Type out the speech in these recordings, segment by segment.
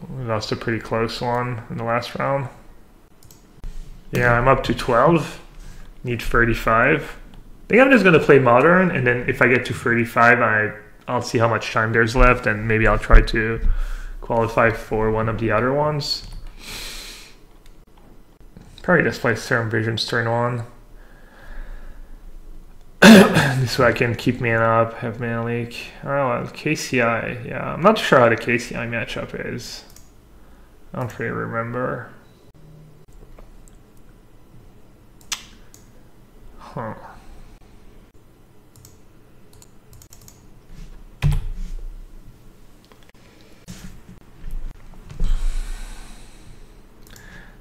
We lost a pretty close one in the last round. Yeah, I'm up to 12. Need 35. I think I'm just going to play Modern, and then if I get to 35, I'll see how much time there's left, and maybe I'll try to qualify for one of the other ones. Probably just play Serum Visions turn 1. This way I can keep mana up, have mana leak. Oh, well, KCI, yeah. I'm not sure how the KCI matchup is. I don't really remember. Huh.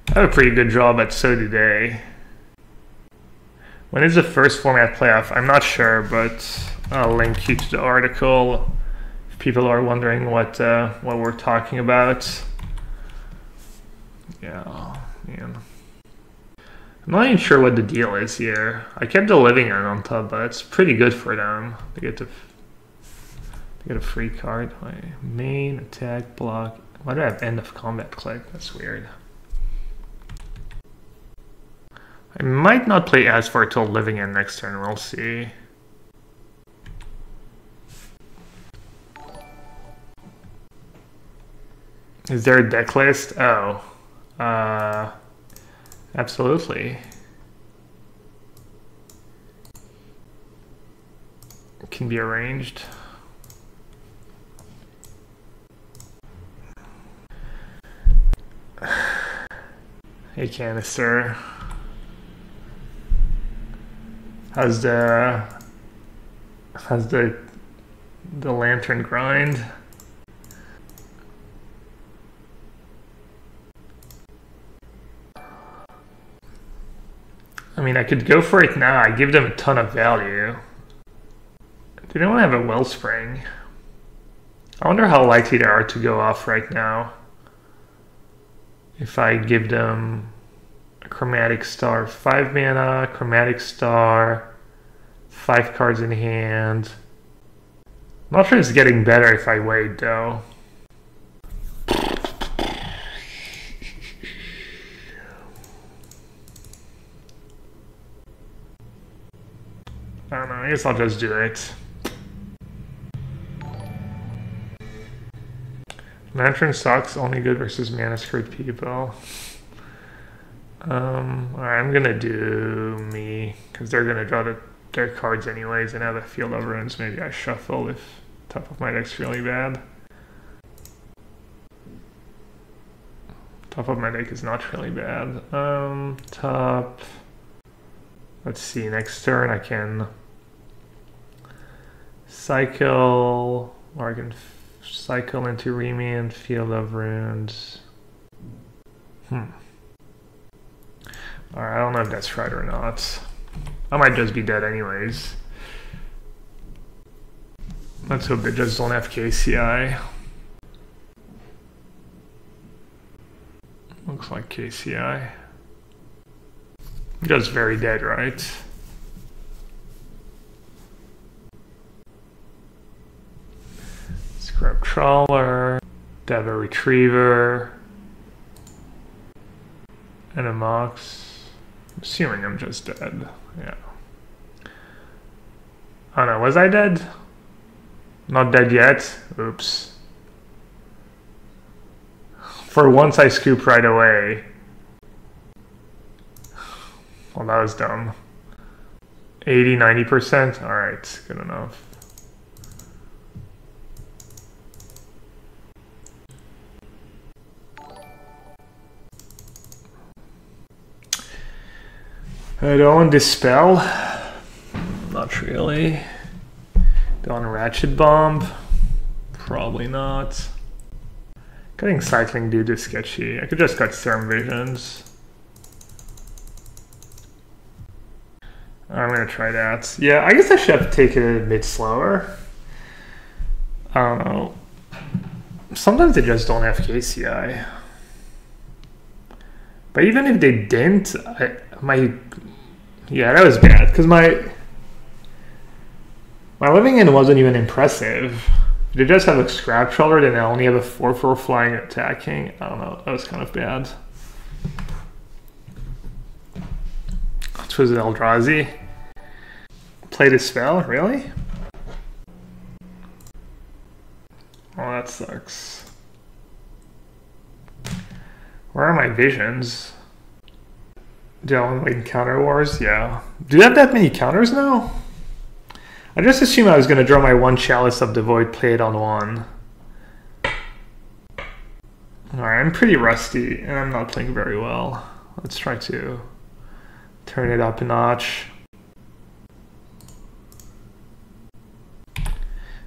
I have a pretty good draw, but so do they. When is the first format playoff? I'm not sure, but I'll link you to the article if people are wondering what we're talking about. Yeah, man. I'm not even sure what the deal is here. I kept the Living End on top, but it's pretty good for them. They get a free card. Main, attack, block. Why do I have end of combat click? That's weird. I might not play as far till Living End next turn, we'll see. Is there a deck list? Oh. Absolutely. It can be arranged. Hey, Canister. How's the lantern grind? I mean, I could go for it now. I give them a ton of value. They don't have a Wellspring. I wonder how likely they are to go off right now. If I give them a Chromatic Star, 5 mana, Chromatic Star, 5 cards in hand. I'm not sure it's getting better if I wait though. I don't know, I guess I'll just do it. Lantern sucks, only good versus mana screwed people. Alright, I'm gonna do me, because they're gonna draw their cards anyways and have a Field of Runes. Maybe I shuffle if top of my deck's really bad. Top of my deck is not really bad. Top. Let's see, next turn I can cycle, or I can cycle into Remand, Field of Runes. Alright, I don't know if that's right or not. I might just be dead anyways. Let's hope they just don't have KCI. Looks like KCI. Just very dead, right? Scrub Trawler, Deva Retriever, and a Mox. I'm assuming I'm just dead. Yeah. Oh no, was I dead? Not dead yet? Oops. For once I scooped right away. Well, that was dumb. 80, 90%? Alright, good enough. I don't Dispel. Not really. Don't Ratchet Bomb. Probably not. Cutting Cycling Dude is sketchy. I could just cut Serum Visions. I'm gonna try that. Yeah, I guess I should have taken it a bit slower. I don't know. Sometimes they just don't have KCI. But even if they didn't, yeah, that was bad because my Living End wasn't even impressive. They just have a scrap trawler, then I only have a 4/4 flying attacking. I don't know, that was kind of bad. Which was Eldrazi. Played a spell, really? Oh, that sucks. Where are my visions? Do I want to like counter wars? Yeah. Do you have that many counters now? I just assumed I was going to draw my one Chalice of the Void, play it on one. Alright, I'm pretty rusty and I'm not playing very well. Let's try to turn it up a notch.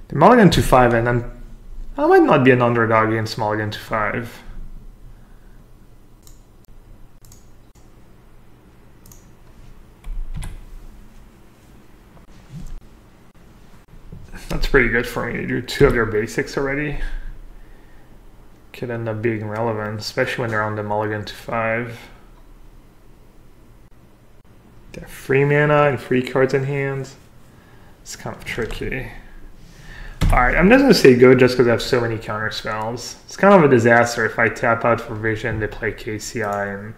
The mulligan to 5 and I might not be an underdog against mulligan to 5. That's pretty good for me to do 2 of their basics already. Could end up being relevant, especially when they're on the mulligan to 5. They have free mana and free cards in hand. It's kind of tricky. Alright, I'm just going to say good just because I have so many counter spells. It's kind of a disaster if I tap out for vision, they play KCI, and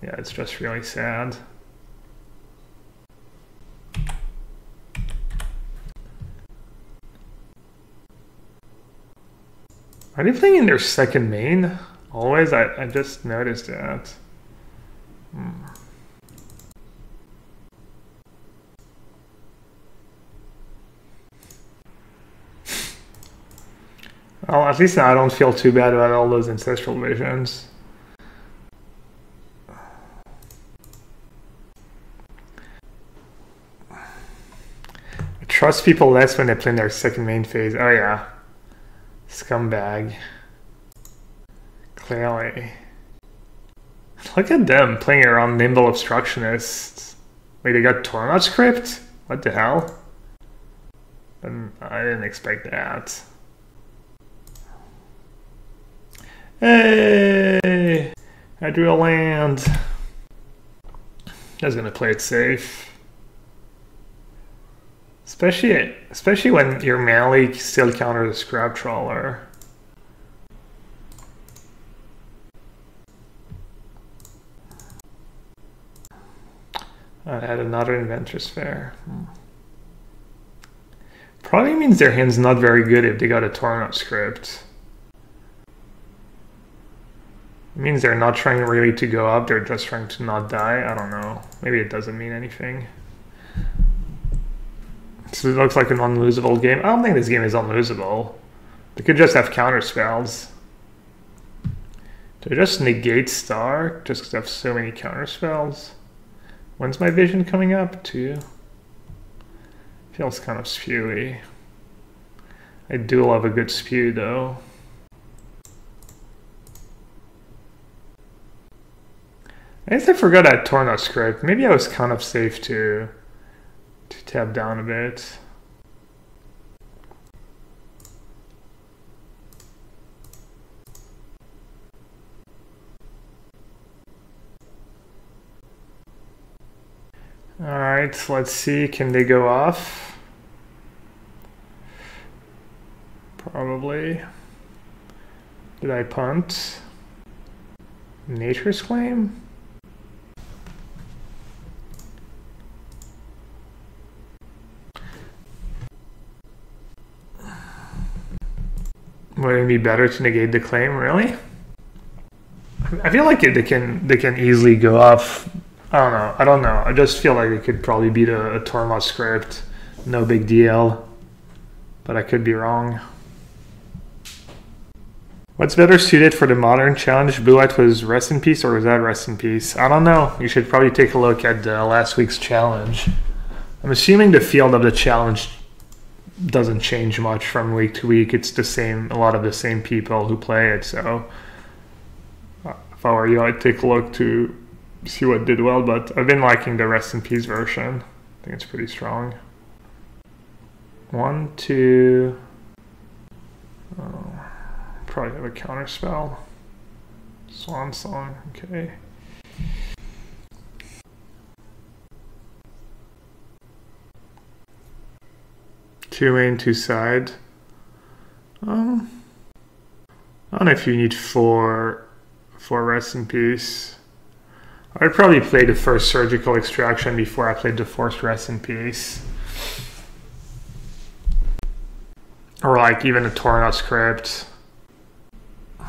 yeah, it's just really sad. Are they playing in their second main? Always? I just noticed that. Well, at least now I don't feel too bad about all those ancestral visions. I trust people less when they play in their second main phase. Oh yeah. Scumbag. Clearly. Look at them playing around Nimble Obstructionists. Wait, they got Tornado Script? What the hell? I didn't expect that. Hey! I drew a land. I was gonna play it safe. Especially when your mana leak still counters a scrap trawler. I had another Inventor's Fair. Probably means their hand's not very good if they got a Torn-Up script. It means they're not trying really to go up, they're just trying to not die. I don't know. Maybe it doesn't mean anything. So it looks like an unlosable game. I don't think this game is unlosable. They could just have counter spells. Do I just negate Star just because I have so many counter spells? When's my vision coming up? 2. Feels kind of spewy. I do love a good spew though. I guess I forgot I had Torno script. Maybe I was kind of safe to tap down a bit. Alright, let's see, can they go off? Probably. Did I punt? Nature's Claim? Would it be better to negate the claim, really? I feel like they can easily go off. I don't know. I just feel like it could probably beat a Torma script. No big deal. But I could be wrong. What's better suited for the modern challenge? Blue-White was Rest in Peace or was that Rest in Peace? I don't know. You should probably take a look at last week's challenge. I'm assuming the field of the challenge doesn't change much from week to week. It's the same, a lot of the same people who play it. So if I were you, I'd take a look to see what did well. But I've been liking the Rest in Peace version. I think it's pretty strong. 1, 2. Probably have a counter spell. Swan Song. Okay. Two main, two side. I don't know if you need four rest in peace. I'd probably play the first surgical extraction before I played the fourth rest in peace. Or like even a Tornado script. I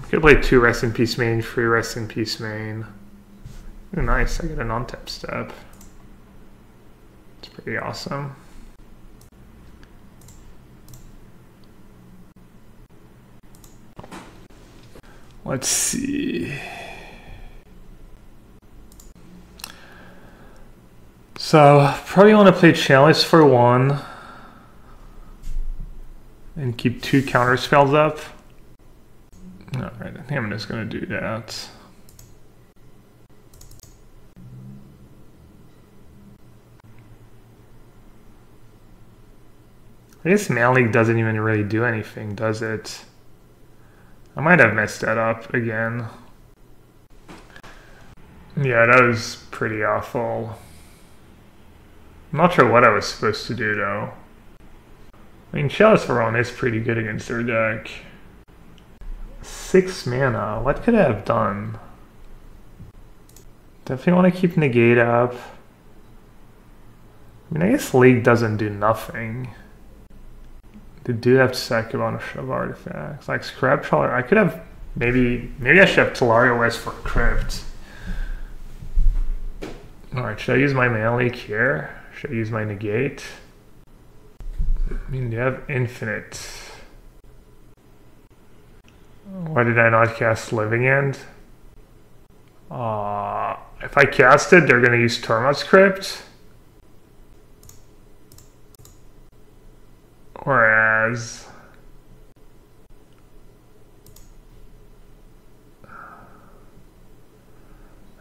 could play 2 rest in peace main, 3 rest in peace main. Ooh, nice, I get an on-tap step. It's pretty awesome. Let's see. So probably want to play Chalice for 1 and keep 2 counter spells up. Alright, I think I'm just going to do that. I guess Mana Leak doesn't even really do anything, does it? I might have messed that up again. Yeah, that was pretty awful. I'm not sure what I was supposed to do though. I mean, Chalice for 1 is pretty good against their deck. 6 mana, what could I have done? Definitely want to keep Negate up. I mean, I guess League doesn't do nothing. They do have to sack a bunch of artifacts. Like Scrap Trawler, I could have maybe I should have Tolaria West for Crypt. Alright, should I use my Mana Leak here? Should I use my Negate? I mean, they have Infinite. Why did I not cast Living End? If I cast it, they're going to use Tormod's Crypt. Whereas...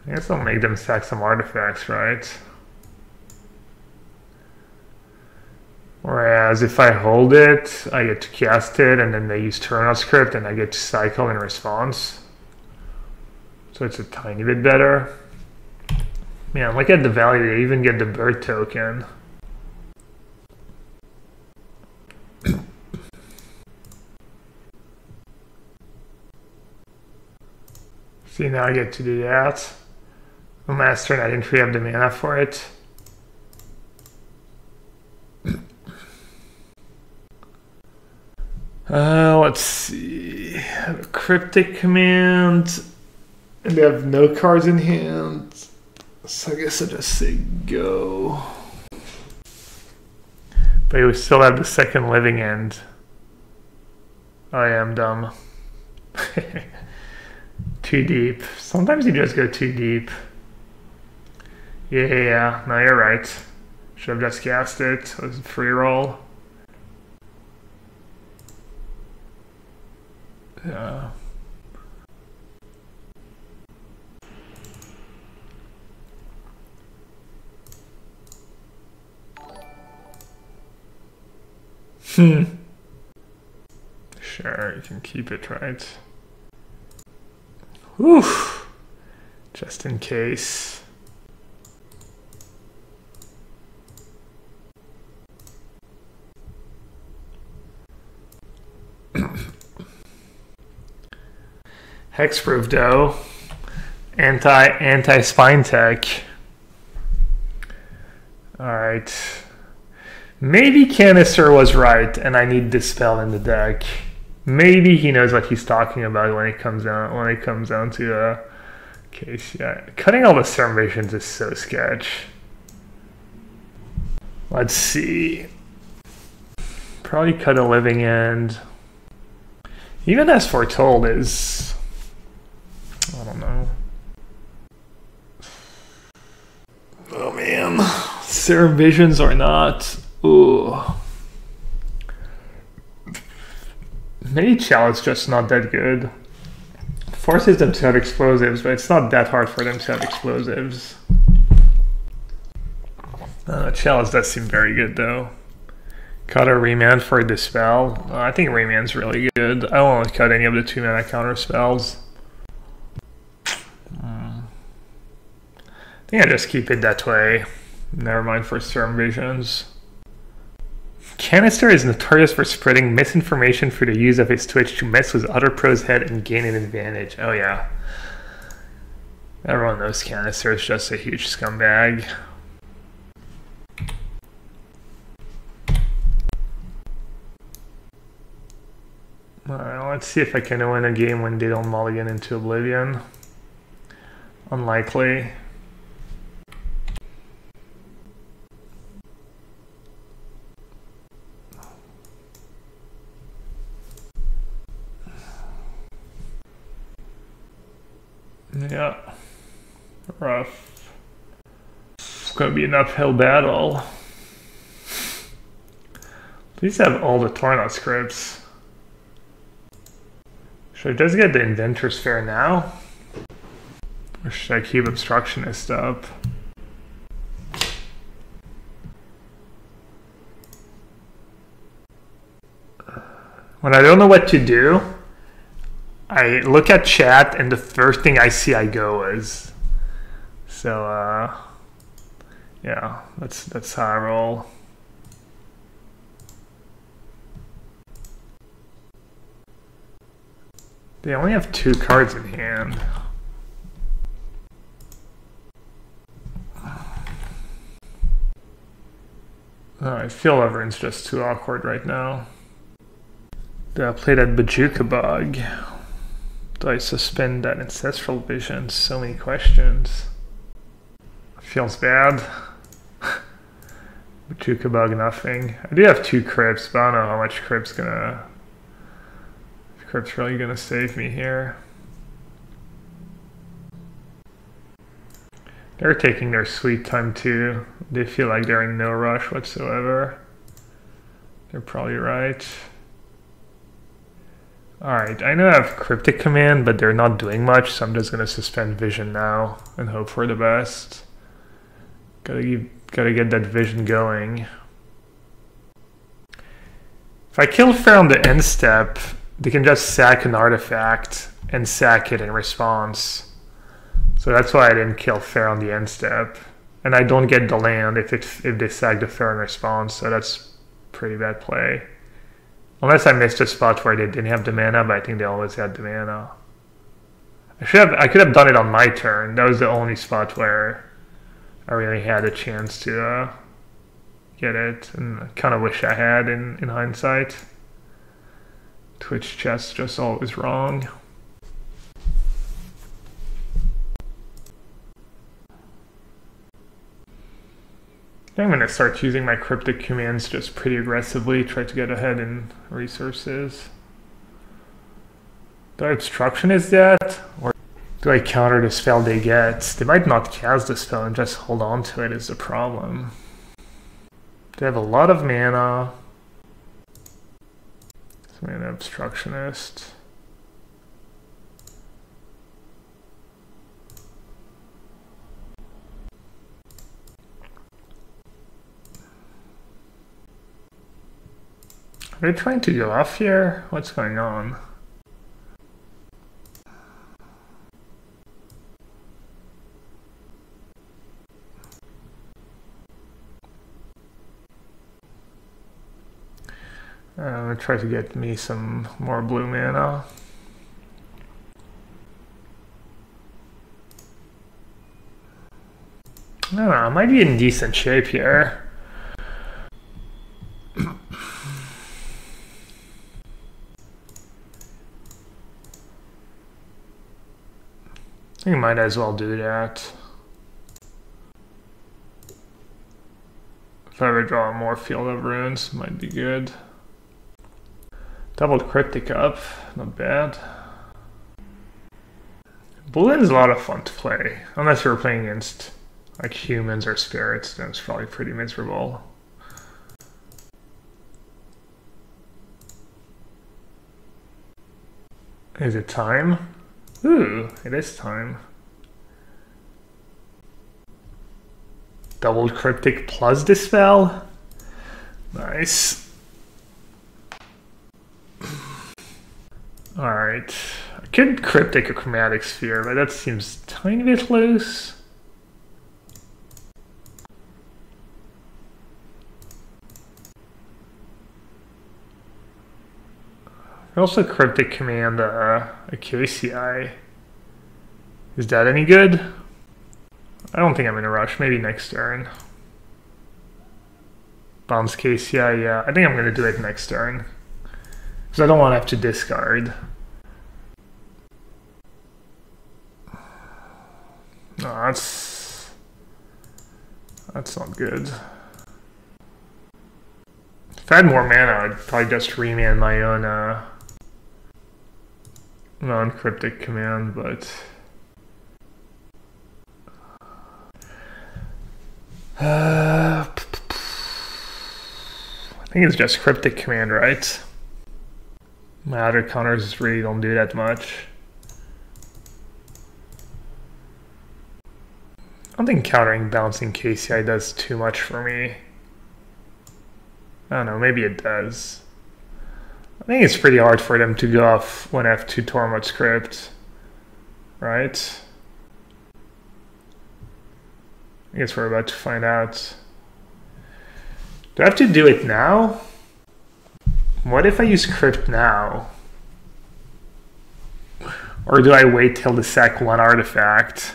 I guess I'll make them sack some artifacts, right? Whereas if I hold it, I get to cast it, and then they use Turn-Off Script, and I get to cycle in response. So it's a tiny bit better. Man, look at the value. They even get the bird token. See, now I get to do that. On last turn, I didn't free up the mana for it. Let's see. I have a Cryptic Command, and they have no cards in hand. So I guess I'll just say go. But you still have the second Living End. I am dumb. Too deep. Sometimes you just go too deep. Yeah, no, you're right. Should have just cast it. It was a free roll. Yeah. Sure, you can keep it, right? Whew. Just in case. Hexproof though. Anti spine tech. Alright. Maybe Canister was right and I need this spell in the deck. Maybe he knows what he's talking about when it comes down to a case. Yeah. Cutting all the Servations is so sketch. Let's see. Probably cut a Living End. Even as Foretold is, I don't know. Oh man, Serum Visions or not. Ooh. Maybe Chalice just not that good. Forces them to have explosives, but it's not that hard for them to have explosives. Chalice does seem very good though. Cut a Remand for Dispel. I think Remand's really good. I won't cut any of the 2 mana counter spells. I think I just keep it that way. Never mind for Serum Visions. Canister is notorious for spreading misinformation through the use of his Twitch to mess with other pros' head and gain an advantage. Oh yeah. Everyone knows Canister is just a huge scumbag. Alright, let's see if I can win a game when they don't mulligan into Oblivion. Unlikely. Yeah. Rough. It's gonna be an uphill battle. Please have all the Torna scripts. Should I just get the Inventor's Fair now? Or should I keep Obstructionist up? When I don't know what to do, I look at chat and the first thing I see I go is. So yeah, that's how I roll. They only have 2 cards in hand. I feel everyone's just too awkward right now. Do I play that Bajuka Bug? Do I suspend that Ancestral Vision? So many questions. Feels bad. Bajuka Bug, nothing. I do have 2 Crypts, but I don't know how much Crypt's really gonna save me here. They're taking their sweet time too. They feel like they're in no rush whatsoever. They're probably right. Alright, I know I have Cryptic Command, but they're not doing much, so I'm just gonna suspend Vision now and hope for the best. Gotta get that Vision going. If I kill Fair on the end step, they can just sack an artifact and sack it in response. So that's why I didn't kill Fair on the end step. And I don't get the land if they sack the Fair in response, so that's pretty bad play. Unless I missed a spot where they didn't have the mana, but I think they always had the mana. I could have done it on my turn. That was the only spot where I really had a chance to get it, and I kind of wish I had in hindsight. Twitch chat's just always wrong. I'm going to start using my Cryptic Commands just pretty aggressively, try to get ahead in resources. Do I Obstructionist that? Or do I counter the spell they get? They might not cast the spell and just hold on to it is the problem. They have a lot of mana. So I'm an Obstructionist. Are they trying to go off here? What's going on? I'm gonna try to get me some more blue mana. I don't know, I might be in decent shape here. I think I might as well do that. If I ever draw more Field of Runes, might be good. Doubled Cryptic up, not bad. Boolean's a lot of fun to play, unless you're playing against like humans or spirits, then it's probably pretty miserable. Is it time? Ooh, it is time. Doubled Cryptic plus Dispel? Nice. Alright. I could Cryptic a Chromatic Sphere, but that seems a tiny bit loose. Also cryptic command a KCI. Is that any good? I don't think I'm in a rush. Maybe next turn. Bounce KCI, yeah. I think I'm going to do it next turn. Because I don't want to have to discard. No, that's not good. If I had more mana, I'd probably just remand my own non-cryptic command, but I think it's just cryptic command, right? My other counters really don't do that much. I don't think countering bouncing KCI does too much for me. I don't know, maybe it does. I think it's pretty hard for them to go off when I have 2 Tormod script, right? I guess we're about to find out. Do I have to do it now? What if I use crypt now? Or do I wait till the sack 1 artifact?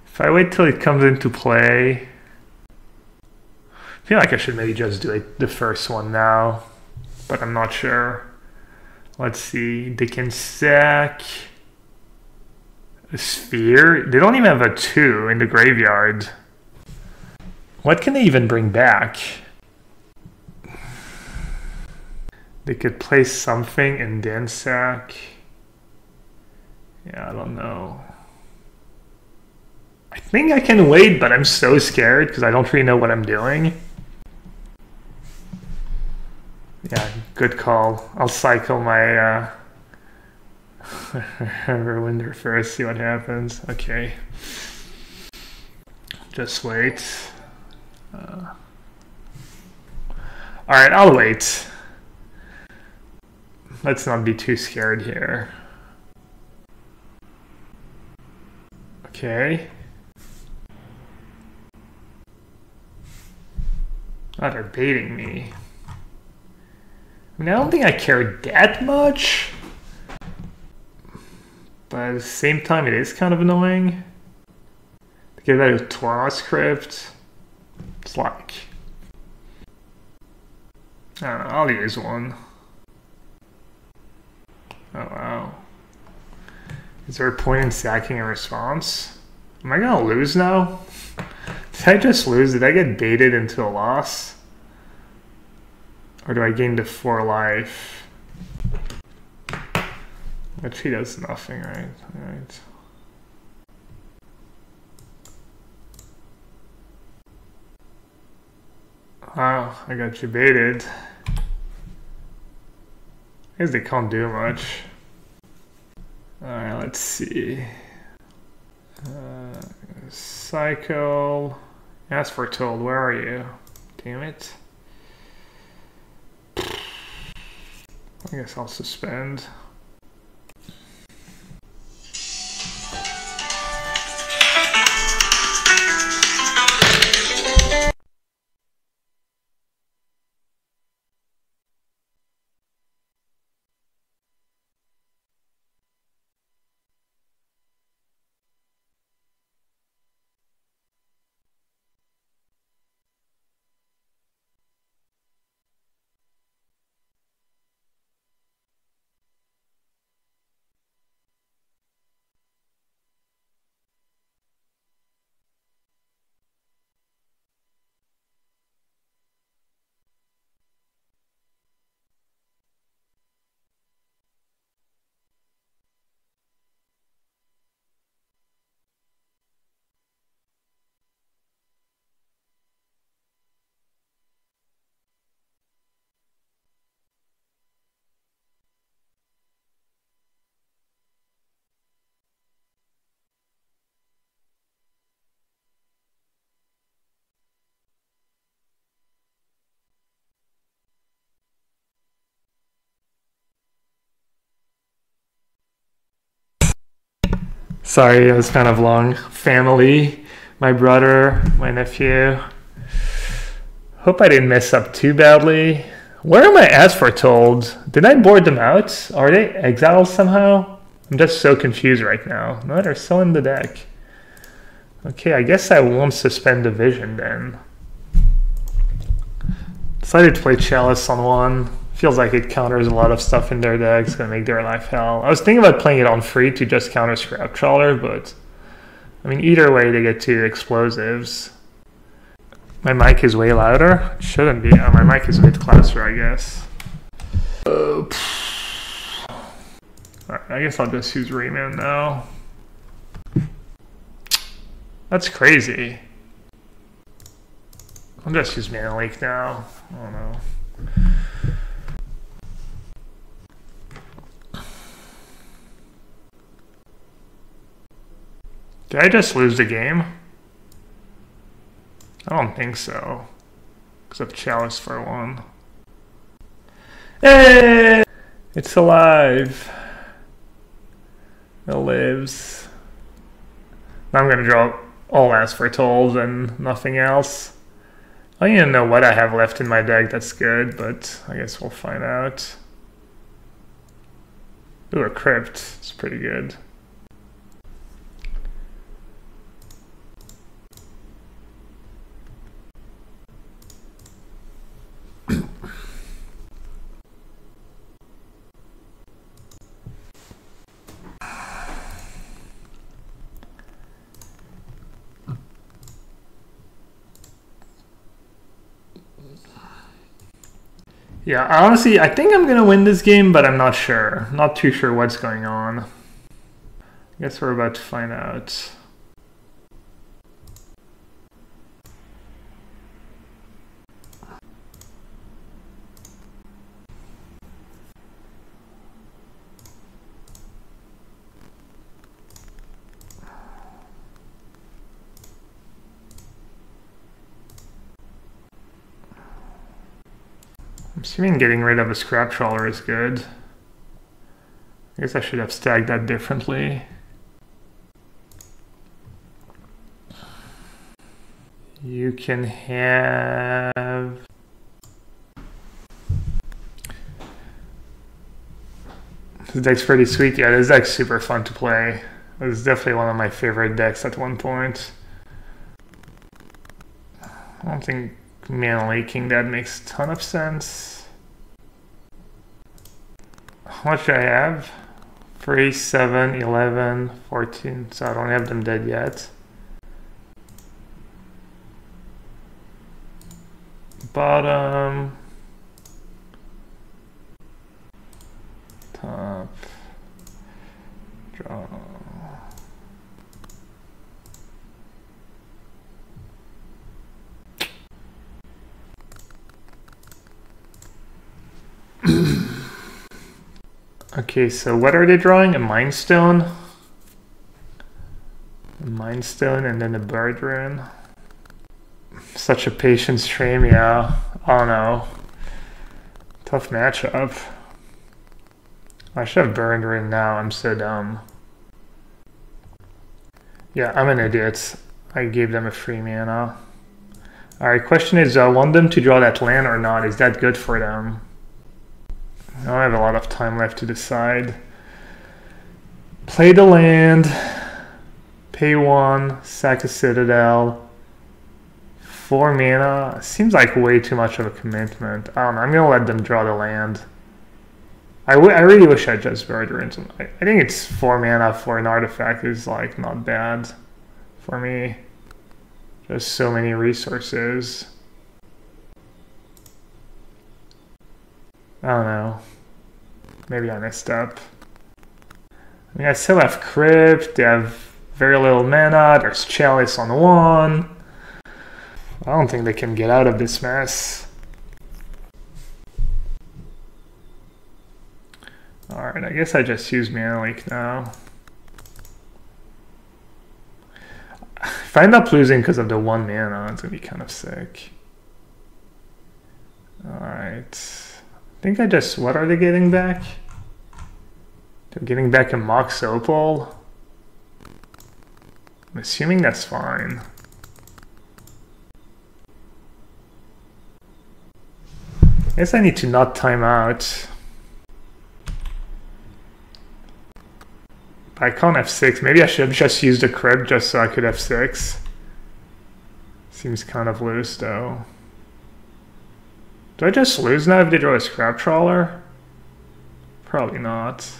If I wait till it comes into play, I feel like I should maybe just do it the first one now, but I'm not sure. Let's see, they can sack a sphere. They don't even have a 2 in the graveyard. What can they even bring back? They could play something and then sack. Yeah, I don't know. I think I can wait, but I'm so scared because I don't really know what I'm doing. Yeah, good call. I'll cycle my Winter first, see what happens. Okay. Just wait. Alright, I'll wait. Let's not be too scared here. Okay. Oh, they're baiting me. I mean, I don't think I care that much. But at the same time, it is kind of annoying. To get that with Tormod script, it's like... I don't know, I'll use one. Oh, wow. Is there a point in sacking a response? Am I gonna lose now? Did I just lose? Did I get baited into a loss? Or do I gain the 4 life? But she does nothing, right? Alright. Wow, I got you baited. I guess they can't do much. Alright, let's see. Cycle. Ask for told. Where are you? Damn it. I guess I'll suspend. Sorry, it was kind of long. Family, my brother, my nephew. Hope I didn't mess up too badly. Where are my Asphartold? Did I board them out? Are they exiled somehow? I'm just so confused right now. No, they're still in the deck. Okay, I guess I won't suspend Division then. Decided to play Chalice on one. Feels like it counters a lot of stuff in their deck. It's gonna make their life hell. I was thinking about playing it on free to just counter Scrap Trawler, but I mean, either way, they get 2 explosives. My mic is way louder. It shouldn't be. My mic is a bit closer, I guess. Alright, I guess I'll just use Rayman now. That's crazy. I'll just use Mana Leak now. I don't know. Did I just lose the game? I don't think so. Except Chalice for one. Hey! It's alive. It lives. Now I'm gonna draw all Asphartold and nothing else. I don't even know what I have left in my deck that's good, but I guess we'll find out. Ooh, a Crypt. It's pretty good. Yeah, honestly, I think I'm gonna win this game, but I'm not sure. Not too sure what's going on. I guess we're about to find out. I'm assuming getting rid of a Scrap Trawler is good. I guess I should have stacked that differently. You can have... This deck's pretty sweet. Yeah, this deck's super fun to play. It was definitely one of my favorite decks at one point. I don't think Mana Leaking that makes a ton of sense. How much do I have? 3, 7, 11, 14, so I don't have them dead yet. Bottom. Top. Draw. Okay, so what are they drawing? A Mind Stone? A Mind Stone and then a Bird Rune. Such a patient stream, yeah. Oh no. Tough matchup. I should have Bird Rune now, I'm so dumb. Yeah, I'm an idiot. I gave them a free mana. Alright, question is, do I want them to draw that land or not? Is that good for them? I don't have a lot of time left to decide. Play the land, pay 1, sack a Citadel, 4 mana. Seems like way too much of a commitment. I don't know, I'm gonna let them draw the land. I really wish I just Bird Runes. I think it's 4 mana for an artifact is like not bad for me. Just so many resources. I don't know. Maybe I messed up. I mean, I still have Crypt. They have very little mana. There's Chalice on one. I don't think they can get out of this mess. Alright, I guess I just use Mana Leak now. If I end up losing because of the 1 mana, it's going to be kind of sick. Alright. I think I just... What are they getting back? They're getting back a Mox Opal. I'm assuming that's fine. I guess I need to not time out. I can't f6. Maybe I should have just used a crypt just so I could f6. Seems kind of loose though. Do I just lose now if they draw a scrap trawler? Probably not.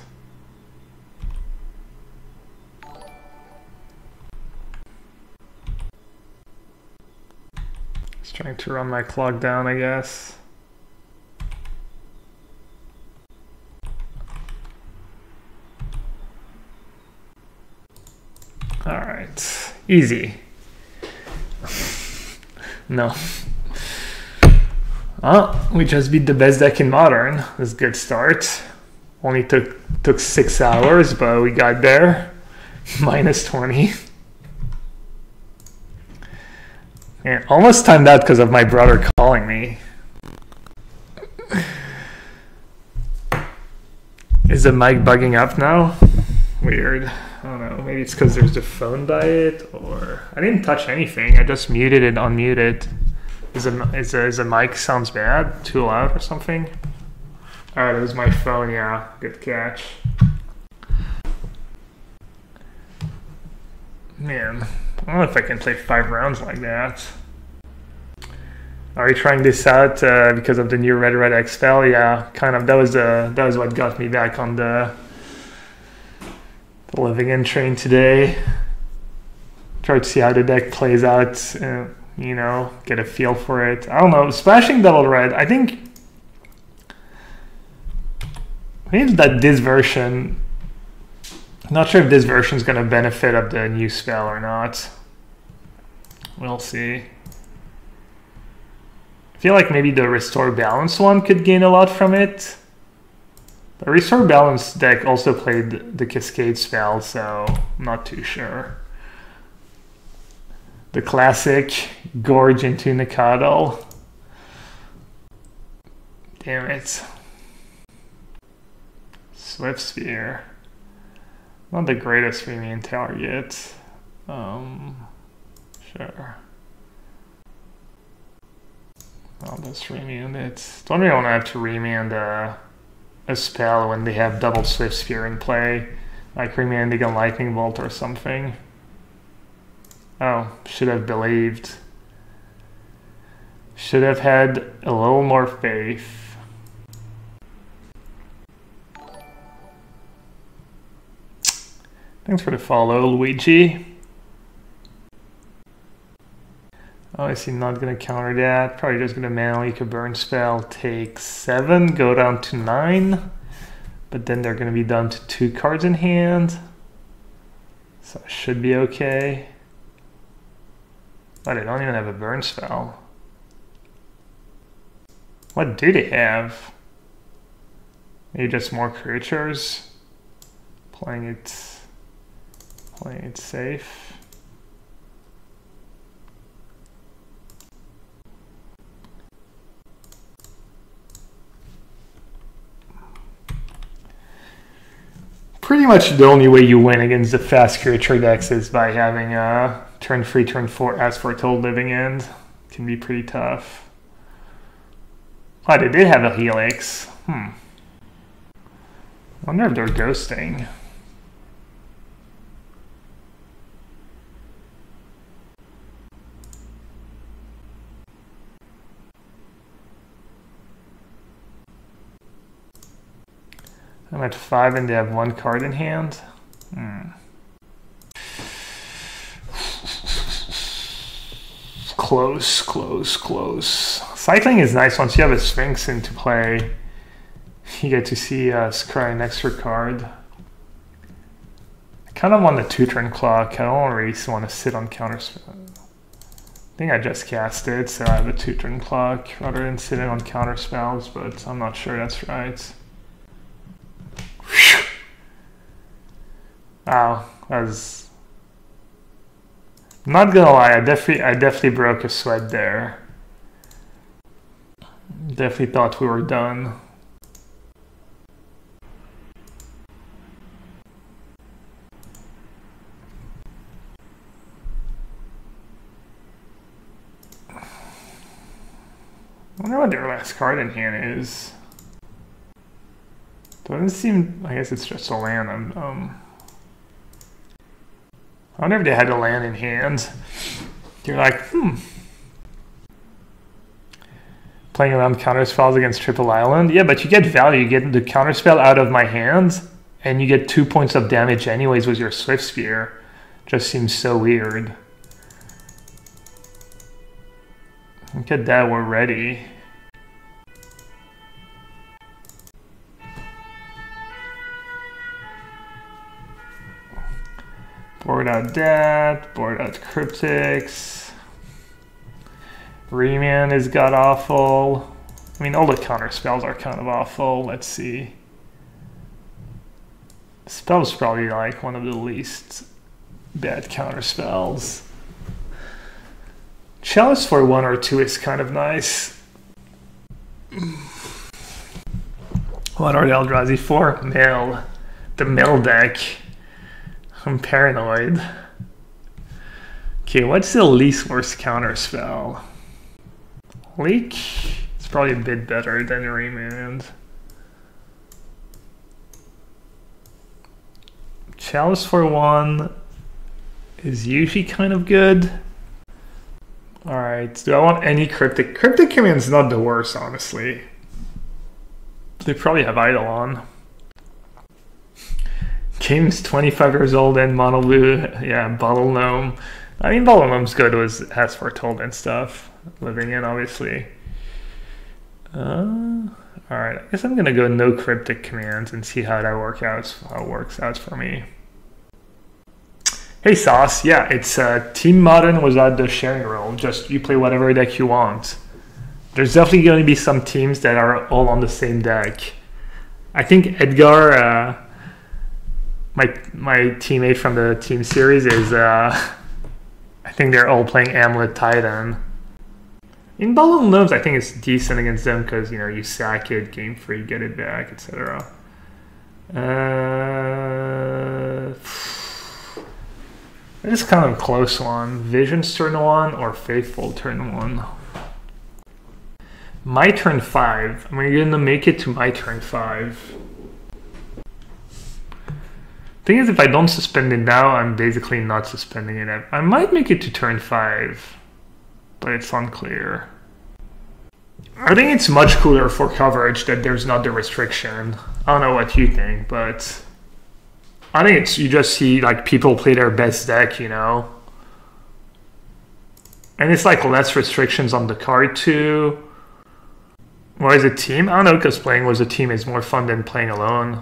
Just trying to run my clock down, I guess. All right, easy. No. Oh, we just beat the best deck in Modern. That's a good start. Only took 6 hours, but we got there. Minus 20. And almost timed out because of my brother calling me. Is the mic bugging up now? Weird. I don't know. Maybe it's because there's the phone by it, or I didn't touch anything. I just muted and unmuted. Is the mic sounds bad? Too loud or something? All right, it was my phone. Yeah, good catch. Man, I don't know if I can play 5 rounds like that. Are you trying this out because of the new Red X-Spell? Yeah, kind of. That was what got me back on the living in train today. Try to see how the deck plays out, you know, get a feel for it. I don't know, splashing double red, I think that this version, not sure if this version is going to benefit of the new spell or not. We'll see. I feel like maybe the Restore Balance one could gain a lot from it. The Restore Balance deck also played the Cascade spell, so I'm not too sure. The classic Gorge into Nikadal. Damn it. Swift Spear. Not the greatest remand target. Sure. I'll just remand it. Don't really want to have to remand a spell when they have double Swift Spear in play, like remanding a Lightning Bolt or something. Oh, should have believed. Should have had a little more faith. Thanks for the follow, Luigi. Obviously not going to counter that. Probably just going to manually burn spell, take 7, go down to 9. But then they're going to be down to 2 cards in hand. So it should be okay. But they don't even have a burn spell. What do they have? Maybe just more creatures? Playing it safe. Pretty much the only way you win against the fast creature decks is by having a turn 3, turn 4 as foretold living end. Can be pretty tough. Oh, they did have a Helix. Wonder if they're ghosting. I'm at 5 and they have 1 card in hand. Close, close, close. Cycling is nice once you have a Sphinx into play. You get to see scry an extra card. I kind of want the 2-turn clock. I don't really want to sit on counter spell. I think I just cast it, so I have a 2-turn clock rather than sitting on counter spells, but I'm not sure that's right. Wow, that was... Not gonna lie, I definitely broke a sweat there. Definitely thought we were done. wonder what their last card in hand is. Doesn't seem, I guess it's just a land. I wonder if they had a land in hand. You're like, Playing around counterspells against Triple Island. Yeah, but you get value. You get the counterspell out of my hands, and you get 2 points of damage anyways with your Swift Spear. Just seems so weird. Look at that, we're ready. Board out that, board out Cryptics. Remand is god awful. I mean, all the counter spells are kind of awful. Let's see. Spell's probably like one of the least bad counter spells. Chalice for 1 or 2 is kind of nice. What are the Eldrazi for? Mill. The mill deck. I'm paranoid. Okay, what's the least worst counter spell? Leak? It's probably a bit better than Remand. Chalice for 1 is usually kind of good. Alright, do I want any Cryptic? Cryptic Command's not the worst, honestly. They probably have Eidolon. Game's 25 years old and Mono Blue, yeah, Bottle Gnome. I mean, Bottle Gnome's good with As Foretold and stuff. Living in, obviously. Alright, I guess I'm gonna go no Cryptic Commands and see how that works out for me. Hey Sauce, yeah, it's Team Modern without the sharing rule. Just you play whatever deck you want. There's definitely going to be some teams that are all on the same deck. I think Edgar, my teammate from the team series, is I think they're all playing Amulet Titan. In Bottle Gnomes, I think it's decent against them because you sack it, game free, get it back, etc. It's kind of a close one. Vision's turn 1 or Faithful turn 1. My turn 5. Am I going to make it to my turn 5? Thing is, if I don't suspend it now, I'm basically not suspending it. I might make it to turn 5, but it's unclear. I think it's much cooler for coverage that there's not the restriction. I don't know what you think, but I think it's, you just see like people play their best deck, and it's like less restrictions on the card too. Whereas a team, I don't know, because playing with a team is more fun than playing alone.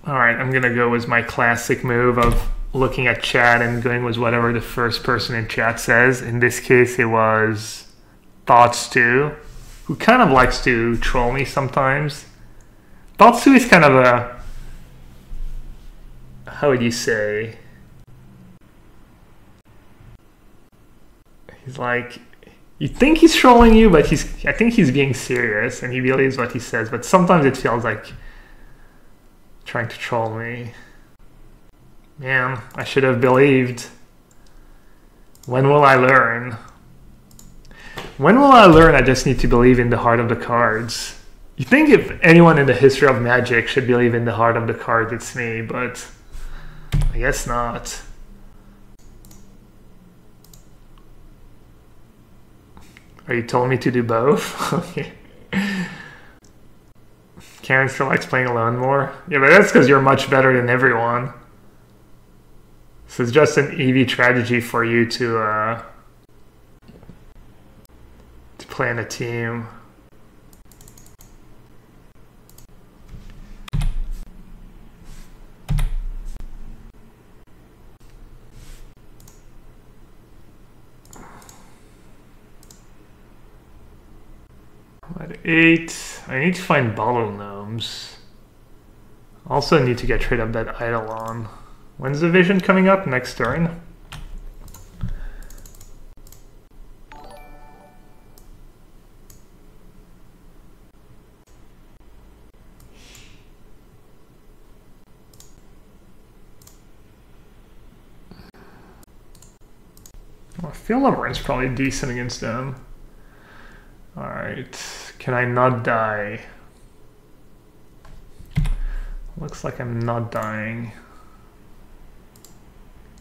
Alright, I'm gonna go with my classic move of looking at chat and going with whatever the first person in chat says. In this case, it was Thoughts2, who kind of likes to troll me sometimes. Thoughts2 is kind of a, how would you say? He's like, you think he's trolling you, but I think he's being serious and he believes what he says, but sometimes it feels like trying to troll me. Man, I should have believed. When will I learn? When will I learn I just need to believe in the heart of the cards? You think if anyone in the history of Magic should believe in the heart of the cards, it's me, but I guess not. Are you telling me to do both? Okay. Karen still likes playing alone more. Yeah, but that's because you're much better than everyone. So it's just an EV strategy for you to play in a team. At 8, I need to find Bottle Gnomes. Also need to get rid of that Eidolon. When's the vision coming up? Next turn? Well, I feel Lavern's probably decent against them. Alright. Alright, can I not die? Looks like I'm not dying.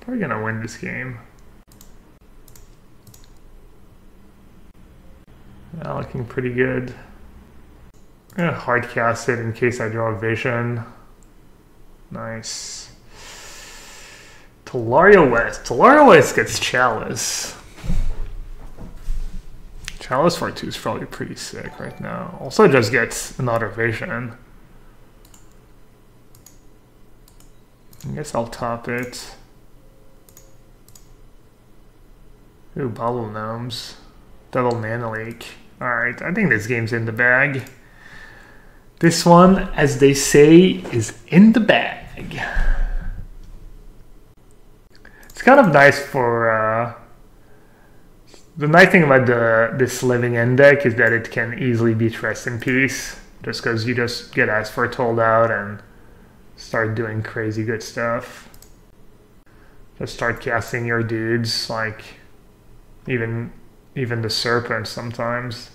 Probably gonna win this game. Yeah, looking pretty good. I'm gonna hard cast it in case I draw a vision. Nice. Tolaria West. Tolaria West gets Chalice. Chalice for 2 is probably pretty sick right now. Also just gets another vision. I guess I'll top it. Ooh, Bubble Gnomes. Double Mana Leak. Alright, I think this game's in the bag. This one, as they say, is in the bag. It's kind of nice for... the nice thing about this Living End deck is that it can easily beat Rest in Peace. Just because you just get Ask for Told out and start doing crazy good stuff. Just start casting your dudes, like even the Serpent sometimes.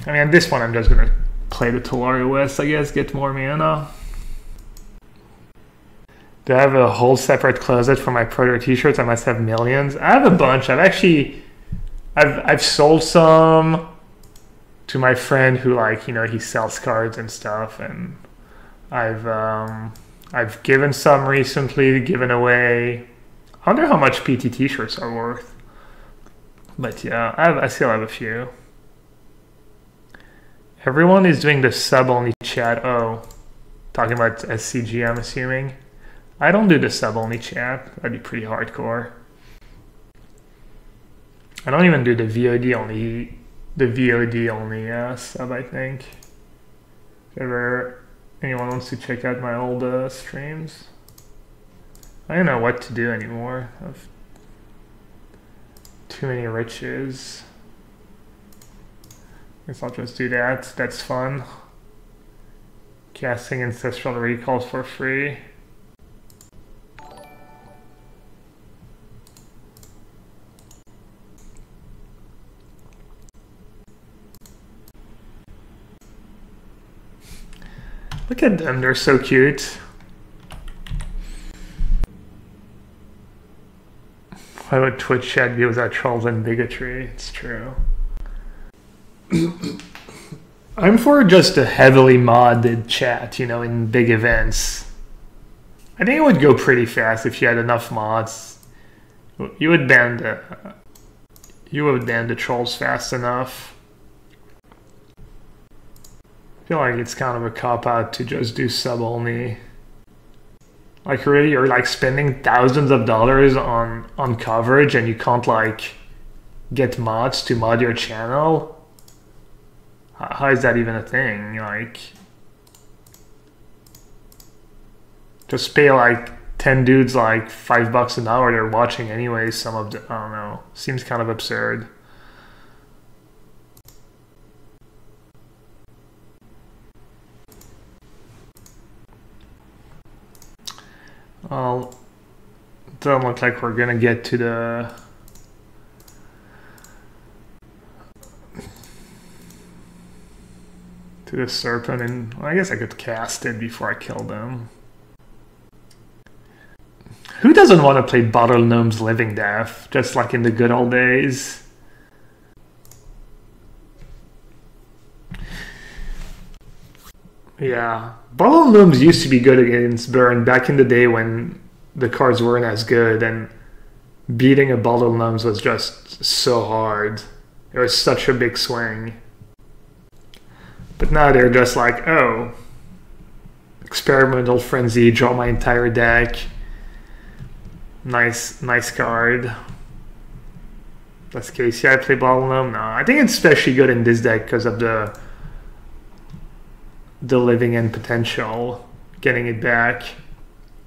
I mean, this one I'm just gonna play the Tolaria West, I guess, get more mana. Do I have a whole separate closet for my Proto t-shirts? I must have millions. I have a bunch. I've sold some to my friend who, like, you know, he sells cards and stuff, and I've given some recently, given away. I wonder how much PT t-shirts are worth. But yeah, I still have a few. Everyone is doing the sub-only chat. Oh, talking about SCG, I'm assuming. I don't do the sub-only chat. That'd be pretty hardcore. I don't even do the VOD only sub, I think. If ever anyone wants to check out my old streams. I don't know what to do anymore. I have too many riches. Guess I'll just do that. That's fun. Casting Ancestral Recalls for free. Look at them, they're so cute. Why would Twitch chat be without trolls and bigotry? It's true. I'm for just a heavily modded chat, you know, in big events. I think it would go pretty fast if you had enough mods. You would ban the trolls fast enough. I feel like it's kind of a cop-out to just do sub-only. Like, really, you're like spending thousands of dollars on coverage and you can't, like, get mods to mod your channel? How is that even a thing? Like, just pay like 10 dudes like $5 an hour, they're watching anyways. Some of the, I don't know, seems kind of absurd. Well, doesn't look like we're gonna get to the Serpent, and well, I guess I could cast it before I kill them. Who doesn't want to play Bottle Gnome's Living Death, just like in the good old days? Yeah, Bottle Gnomes used to be good against Burn back in the day when the cards weren't as good, and beating a Bottle Gnomes was just so hard. It was such a big swing. But now they're just like, oh, Experimental Frenzy, draw my entire deck. Nice card. That's Casey. I play Bottle Gnome. No, I think it's especially good in this deck because of the Living End potential, getting it back.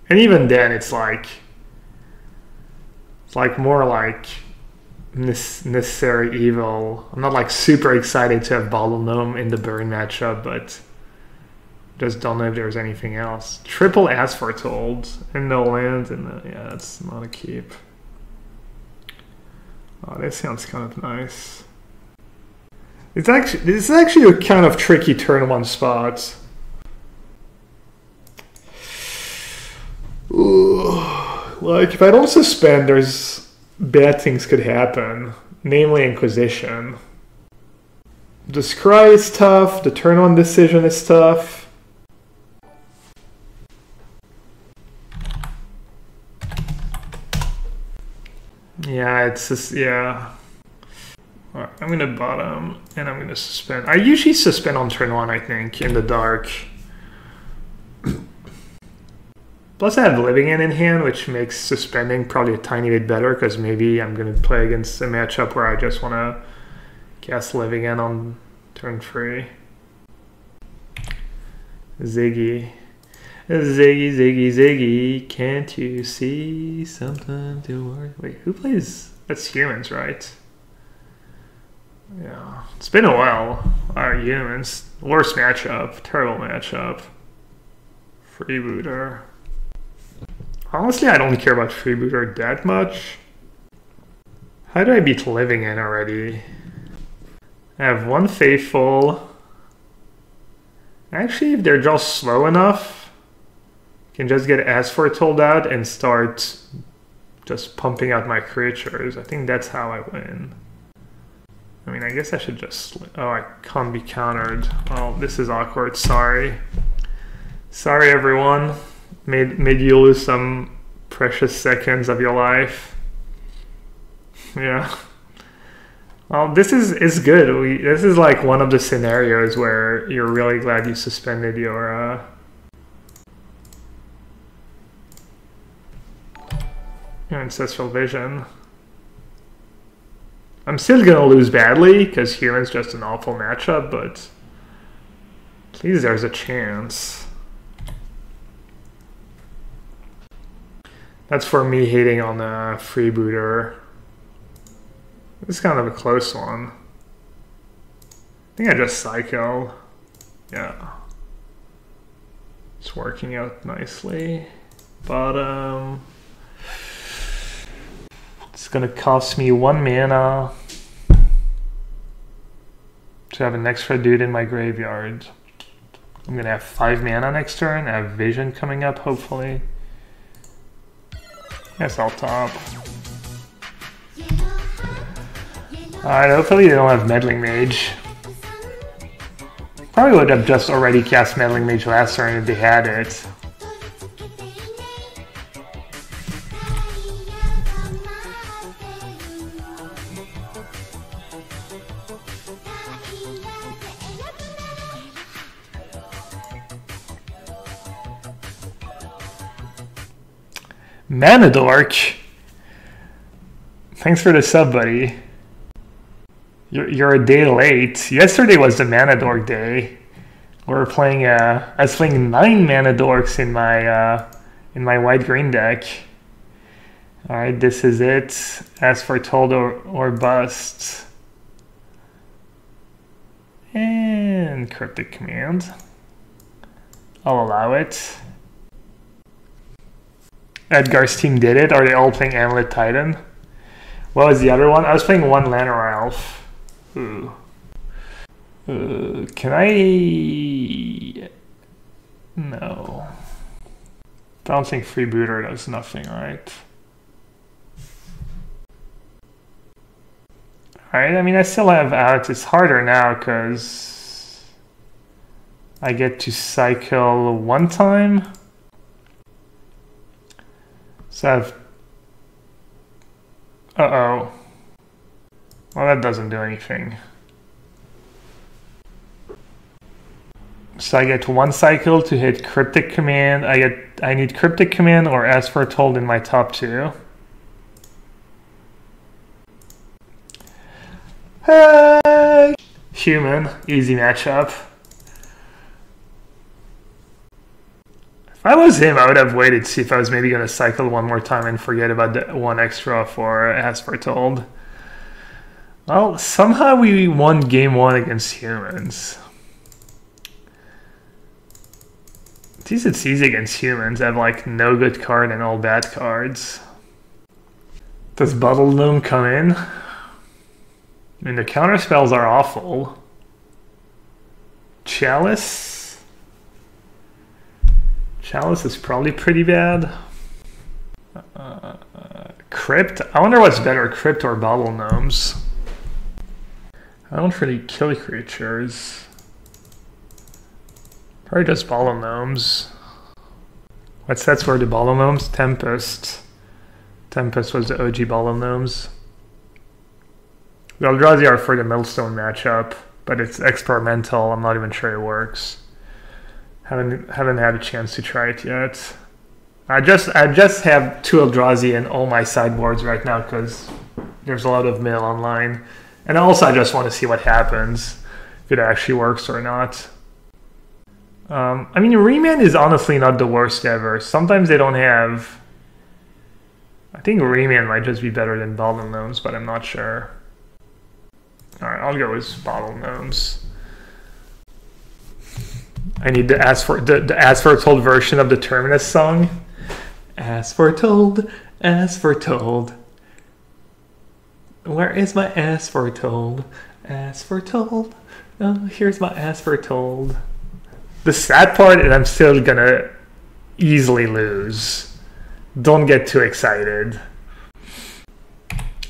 And even then, it's like more like necessary evil. I'm not like super excited to have Bottle Gnome in the Burn matchup, but just don't know if there's anything else. Triple Ask for Told and no lands, and yeah, that's not a keep. Oh, this sounds kind of nice. This is actually a kind of tricky turn one spot. Ooh, like if I don't suspend, there's bad things could happen, namely Inquisition. The scry is tough, the turn one decision is tough. Yeah, it's just, yeah. Right, I'm gonna bottom and I'm gonna suspend. I usually suspend on turn one, I think, in the dark. Plus I have Living in hand, which makes suspending probably a tiny bit better because maybe I'm gonna play against a matchup where I just wanna cast Living in on turn 3. Ziggy. Ziggy, Ziggy, Ziggy, can't you see something to worry? Wait, who plays? That's Humans, right? Yeah, it's been a while. Alright, Humans. Worst matchup. Terrible matchup. Freebooter. Honestly, I don't care about Freebooter that much. How do I beat Living in already? I have one Faithful. Actually, if they're just slow enough, I can just get As Foretold out and start just pumping out my creatures. I think that's how I win. I mean, I guess I should just... Oh, I can't be countered. Oh, this is awkward. Sorry. Sorry, everyone. Made you lose some precious seconds of your life. Yeah. Well, this is good. This is like one of the scenarios where you're really glad you suspended your Ancestral Vision. I'm still gonna lose badly because Human's just an awful matchup, but please, there's a chance. That's for me hating on the Freebooter. This is kind of a close one. I think I just cycle. Yeah. It's working out nicely. Bottom. It's gonna cost me 1 mana to have an extra dude in my graveyard. I'm gonna have 5 mana next turn. I have Vision coming up, hopefully. Guess I'll top. Alright, hopefully they don't have Meddling Mage. Probably would have just already cast Meddling Mage last turn if they had it. Manadork! Thanks for the sub, buddy. You're a day late. Yesterday was the Manadork day. We were playing. I was playing 9 Manadorks in my white-green deck. All right, this is it. As Foretold or bust. And Cryptic Command. I'll allow it. Edgar's team did it. Are they all playing Amulet Titan? What was the other one? I was playing 1 Llanowar Elf. Ooh. Can I... No. Bouncing Freebooter does nothing, right? Alright, I mean, I still have outs. It's harder now because I get to cycle 1 time. So I have... Uh-oh. Well, that doesn't do anything. So I get 1 cycle to hit Cryptic Command. I need Cryptic Command or As Foretold in my top 2. Hey! Human, easy matchup. If I was him, I would have waited to see if I was maybe going to cycle 1 more time and forget about the 1 extra for As Foretold. Well, somehow we won game 1 against Humans. At least it's easy against Humans. I have like no good card and all bad cards. Does Bubble Loom come in? I mean, the counter spells are awful. Chalice? Chalice is probably pretty bad. Crypt? I wonder what's better, Crypt or Bottle Gnomes? I don't really kill creatures. Probably just Bottle Gnomes. What sets were the Bottle Gnomes? Tempest. Tempest was the OG Bottle Gnomes. The Eldrazi are for the Millstone matchup, but it's experimental. I'm not even sure it works. Haven't had a chance to try it yet. I just have 2 Eldrazi in all my sideboards right now because there's a lot of mill online. And also I just want to see what happens, if it actually works or not. I mean, Remand is honestly not the worst ever. Sometimes they don't have... I think Remand might just be better than Bottle Gnomes, but I'm not sure. Alright, I'll go with Bottle Gnomes. I need to ask for the As Foretold version of the Terminus song. As foretold, as foretold. Where is my as foretold? As foretold. Oh, here's my as foretold. The sad part is I'm still gonna easily lose. Don't get too excited.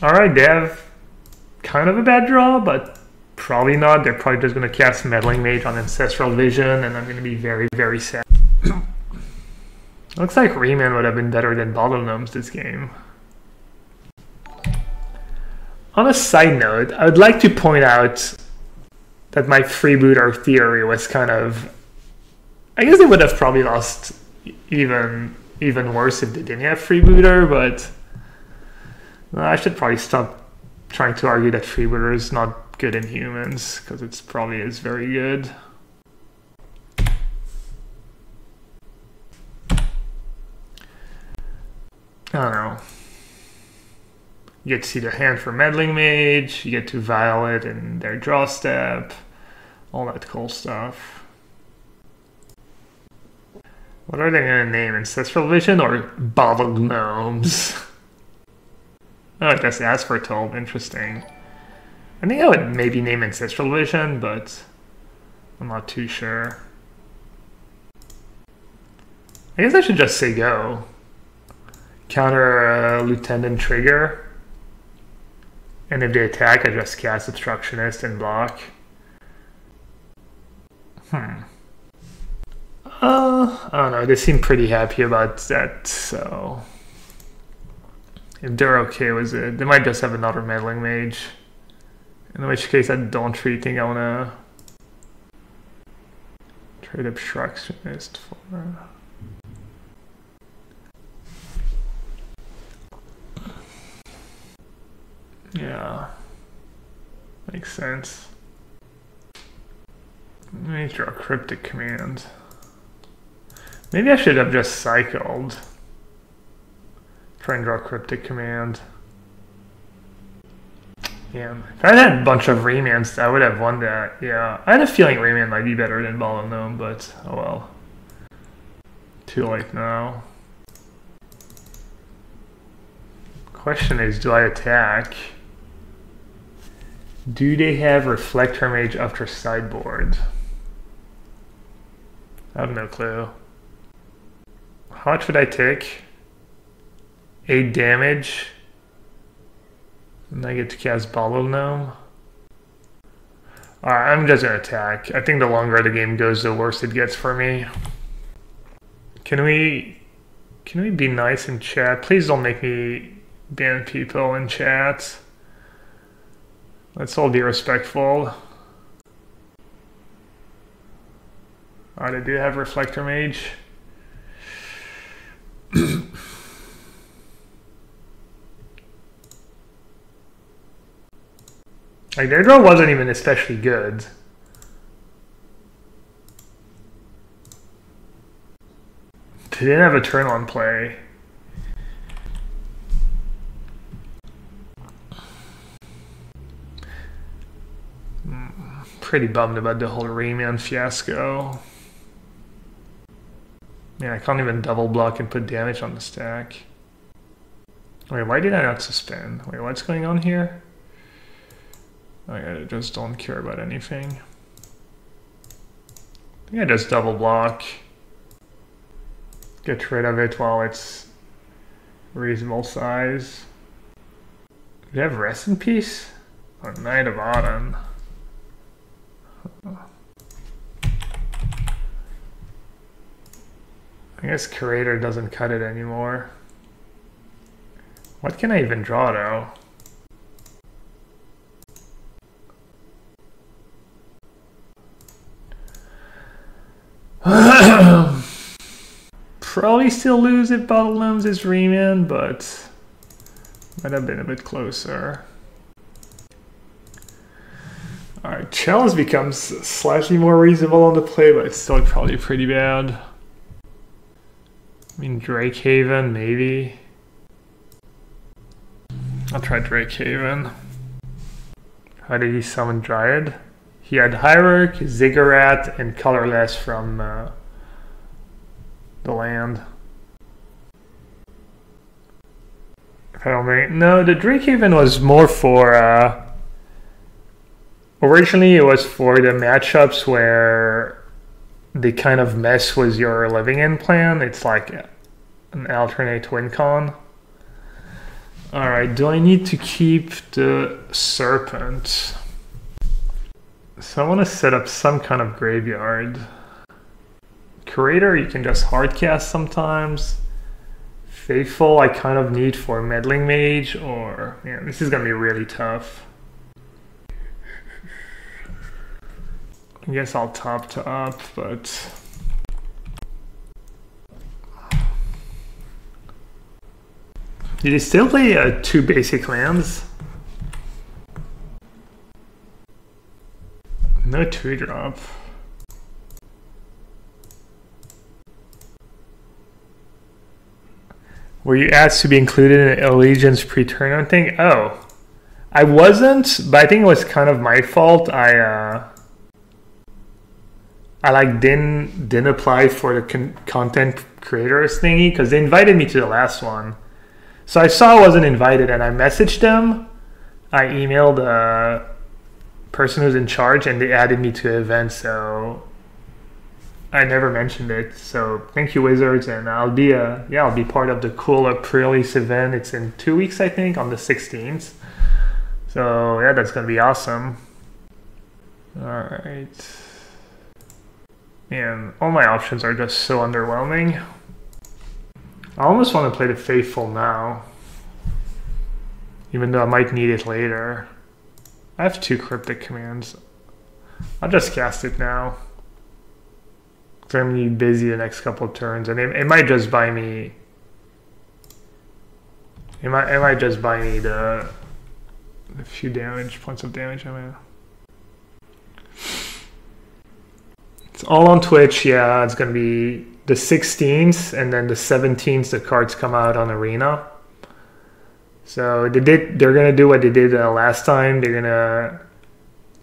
Alright, they have kind of a bad draw, but probably not. They're probably just gonna cast Meddling Mage on Ancestral Vision, and I'm gonna be very, very sad. Looks like Remand would have been better than Bottle Gnomes this game. On a side note, I would like to point out that my freebooter theory was kind of... I guess they would have probably lost even worse if they didn't have freebooter, but I should probably stop trying to argue that freebooter is not good in humans, because it probably is very good. I don't know. You get to see the hand for Meddling Mage, you get to Violet and their draw step, all that cool stuff. What are they going to name? Ancestral Vision or Bottle Gnomes? Oh, I guess As Foretold. Interesting. I think I would maybe name Ancestral Vision, but I'm not too sure. I guess I should just say go. Counter Lieutenant Trigger. And if they attack, I just cast Obstructionist and block. I don't know, they seem pretty happy about that, so... If they're okay with it, they might just have another Meddling Mage. In which case, I don't really think I want to trade Obstructionist for... Yeah, makes sense. Let me draw a Cryptic Command. Maybe I should have just cycled. Try and draw a Cryptic Command. Yeah, if I had a bunch of Remands, I would have won that. Yeah, I had a feeling Remand might be better than Ball and Gnome, but oh well. Too late now. Question is, do I attack? Do they have Reflector Mage after sideboard? I have no clue. How much would I take? 8 damage. And I get to cast Bottle Gnome. Alright, I'm just gonna attack. I think the longer the game goes, the worse it gets for me. Can we be nice in chat? Please don't make me ban people in chat. Let's all be respectful. Alright, I do have Reflector Mage. Like, their draw wasn't even especially good. They didn't have a turn on play. Pretty bummed about the whole Rayman fiasco. Man, I can't even double block and put damage on the stack. Wait, why did I not suspend? Wait, what's going on here? I just don't care about anything. I think I just double block. Get rid of it while it's reasonable size. Do you have Rest in Peace? Or Night of Autumn? I guess Curator doesn't cut it anymore. What can I even draw though? Probably still lose if Bottle Gnomes is Riemann, but might have been a bit closer. Alright, Chalice becomes slightly more reasonable on the play, but it's still probably pretty bad. I mean, Drakehaven, maybe. I'll try Drakehaven. How did he summon Dryad? He had Hierarch, Ziggurat, and Colorless from the land. No, the Drakehaven was more for... originally it was for the matchups where they kind of mess with your living in plan. It's like an alternate win con. Alright, do I need to keep the Serpent? So I want to set up some kind of graveyard. Curator, you can just hardcast sometimes. Faithful, I kind of need for Meddling Mage, or... yeah, this is going to be really tough. I guess I'll top to up, but... did he still play 2 basic lands? No 2-drop. Were you asked to be included in Allegiance pre-tournament thing? Oh, I wasn't, but I think it was kind of my fault. I like didn't apply for the content creators thingy because they invited me to the last one. So I saw I wasn't invited and I messaged them. I emailed the person who's in charge and they added me to the event, so I never mentioned it. So thank you, Wizards, and I'll be part of the cool pre-release event. It's in 2 weeks, I think, on the 16th. So yeah, that's gonna be awesome. All right. Man, all my options are just so underwhelming. I almost want to play the Faithful now, even though I might need it later. I have 2 Cryptic commands. I'll just cast it now. So I'm going to be busy the next couple of turns, and it might just buy me... It might just buy me the few points of damage I'm at. It's all on Twitch, yeah. It's going to be the 16th, and then the 17th the cards come out on Arena. So they're going to do what they did last time. They're going to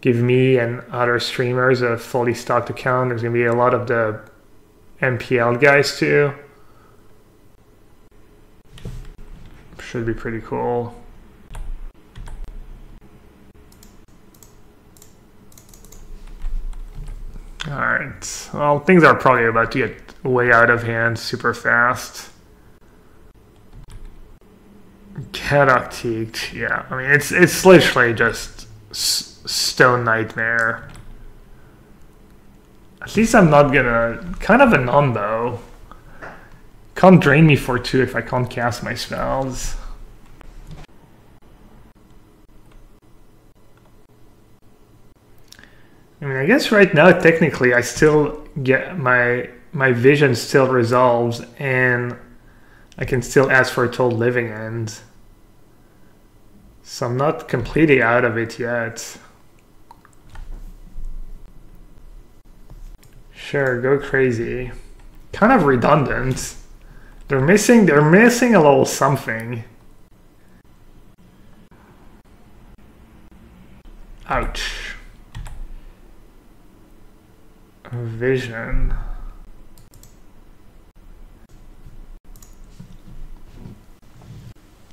give me and other streamers a fully stocked account. There's going to be a lot of the MPL guys too. Should be pretty cool. Alright, well, things are probably about to get way out of hand super fast. Catoctique, yeah, I mean, it's literally just Stone Nightmare. At least I'm not gonna... kind of a non-bow. Can't drain me for 2 if I can't cast my spells. I mean, I guess right now, technically, I still get my vision still resolves, and I can still ask for a total living end. So I'm not completely out of it yet. Sure, go crazy. Kind of redundant. They're missing a little something. Ouch. Vision.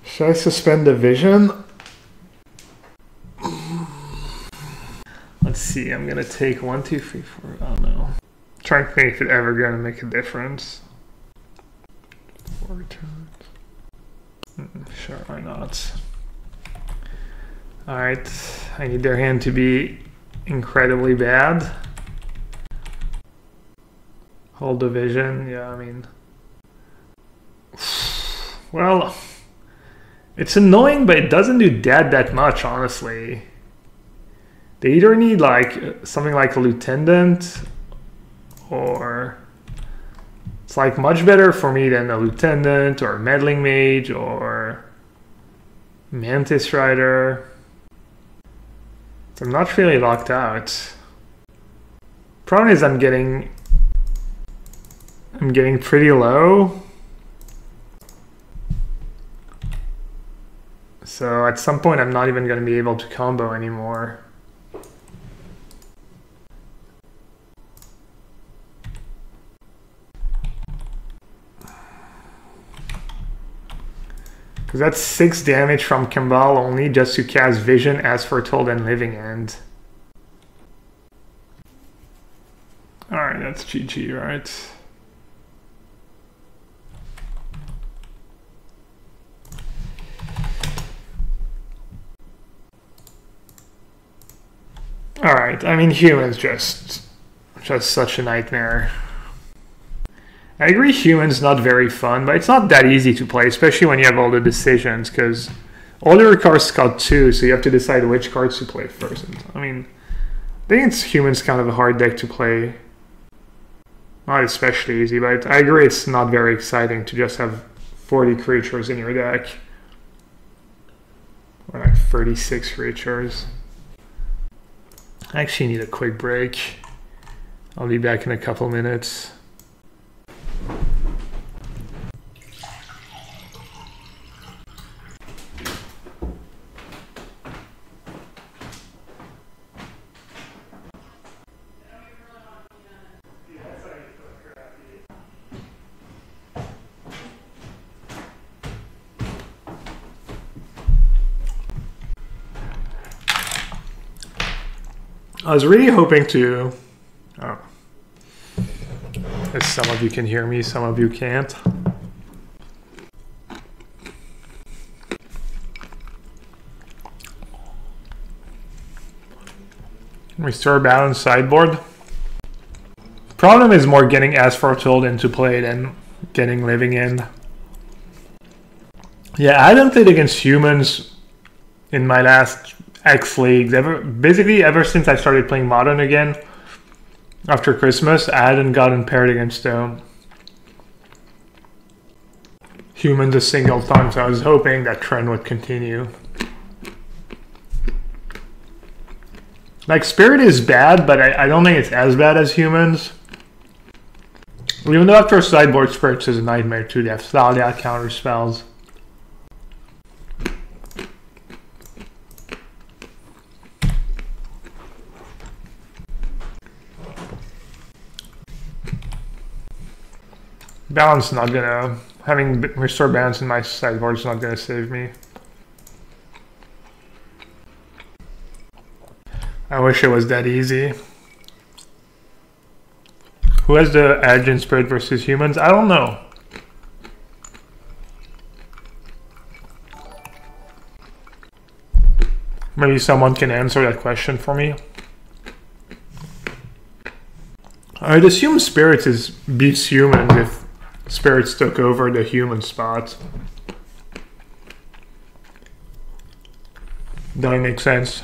Should I suspend the vision? see. I'm gonna take 1, 2, 3, 4. Oh no. Trying to think if it's ever gonna make a difference. 4 returns. Sure, why not? Alright, I need their hand to be incredibly bad. Whole division, yeah, I mean. Well, it's annoying, but it doesn't do that much, honestly. They either need like something like a lieutenant, or it's like much better for me than a lieutenant or a meddling mage or mantis rider. So I'm not really locked out. Problem is I'm getting pretty low. So at some point I'm not even going to be able to combo anymore. Because that's 6 damage from Kimball only just to cast Vision, as foretold, and Living End. Alright, that's GG, right? Alright, I mean, humans just such a nightmare. I agree human's not very fun, but it's not that easy to play, especially when you have all the decisions, because all your cards got 2, so you have to decide which cards to play first. I mean, I think it's human's kind of a hard deck to play. Not especially easy, but I agree it's not very exciting to just have 40 creatures in your deck. Or like 36 creatures. I actually need a quick break. I'll be back in a couple minutes. I was really hoping to, as some of you can hear me, some of you can't. Restore balance sideboard. Problem is more getting As Foretold into play than getting Living End. Yeah, I haven't played against humans in my last X leagues basically ever since I started playing Modern again after Christmas. I hadn't gotten paired against humans a single time, so I was hoping that trend would continue. Like, Spirit is bad, but I don't think it's as bad as humans. Even though after sideboard Spirits is a nightmare too, they have Thalia counter spells. Balance not gonna, having restore balance in my sideboard is not gonna save me. I wish it was that easy. Who has the edge in Spirit versus humans? I don't know. Maybe someone can answer that question for me. I'd assume Spirits beats humans if Spirits took over the human spot. That makes sense.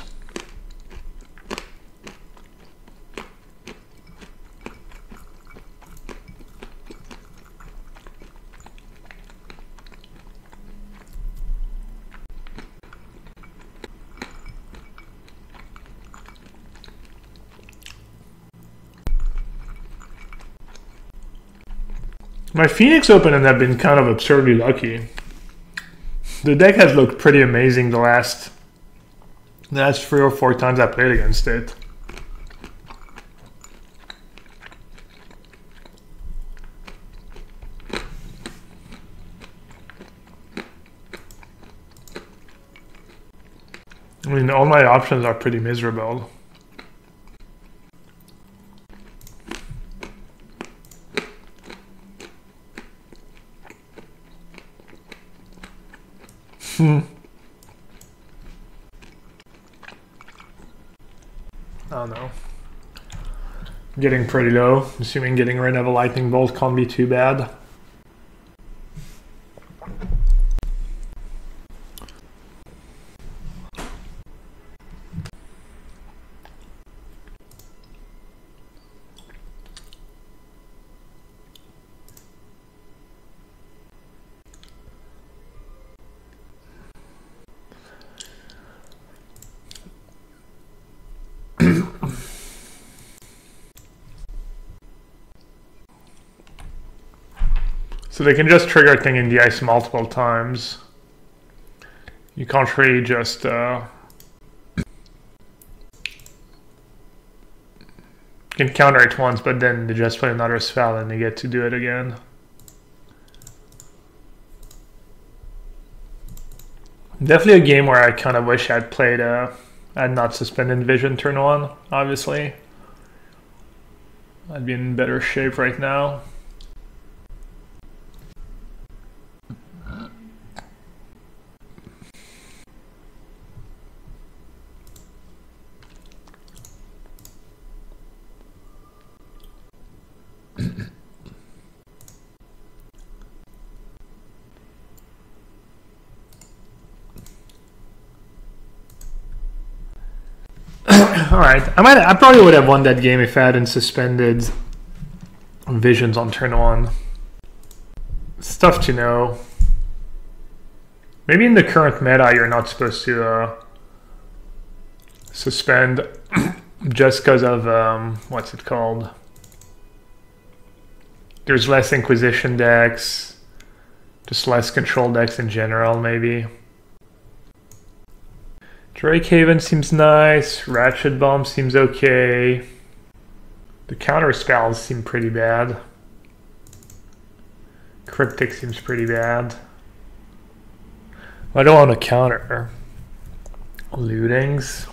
My Phoenix Open and have been kind of absurdly lucky. The deck has looked pretty amazing the last 3 or 4 times I played against it. I mean, all my options are pretty miserable. I don't know. Getting pretty low. Assuming getting rid of a lightning bolt can't be too bad. So they can just trigger thing in the ice multiple times. You can't really just you can counter it once, but then they just play another spell and they get to do it again. Definitely a game where I kind of wish I'd played I'd not suspended vision turn 1, obviously. I'd be in better shape right now. Alright, I probably would have won that game if I hadn't suspended visions on turn 1. It's tough to know. Maybe in the current meta you're not supposed to suspend just because of, what's it called? There's less Inquisition decks, just less control decks in general maybe. Drake Haven seems nice, Ratchet Bomb seems okay. The counter spells seem pretty bad. Cryptic seems pretty bad. I don't want to counter. Lootings.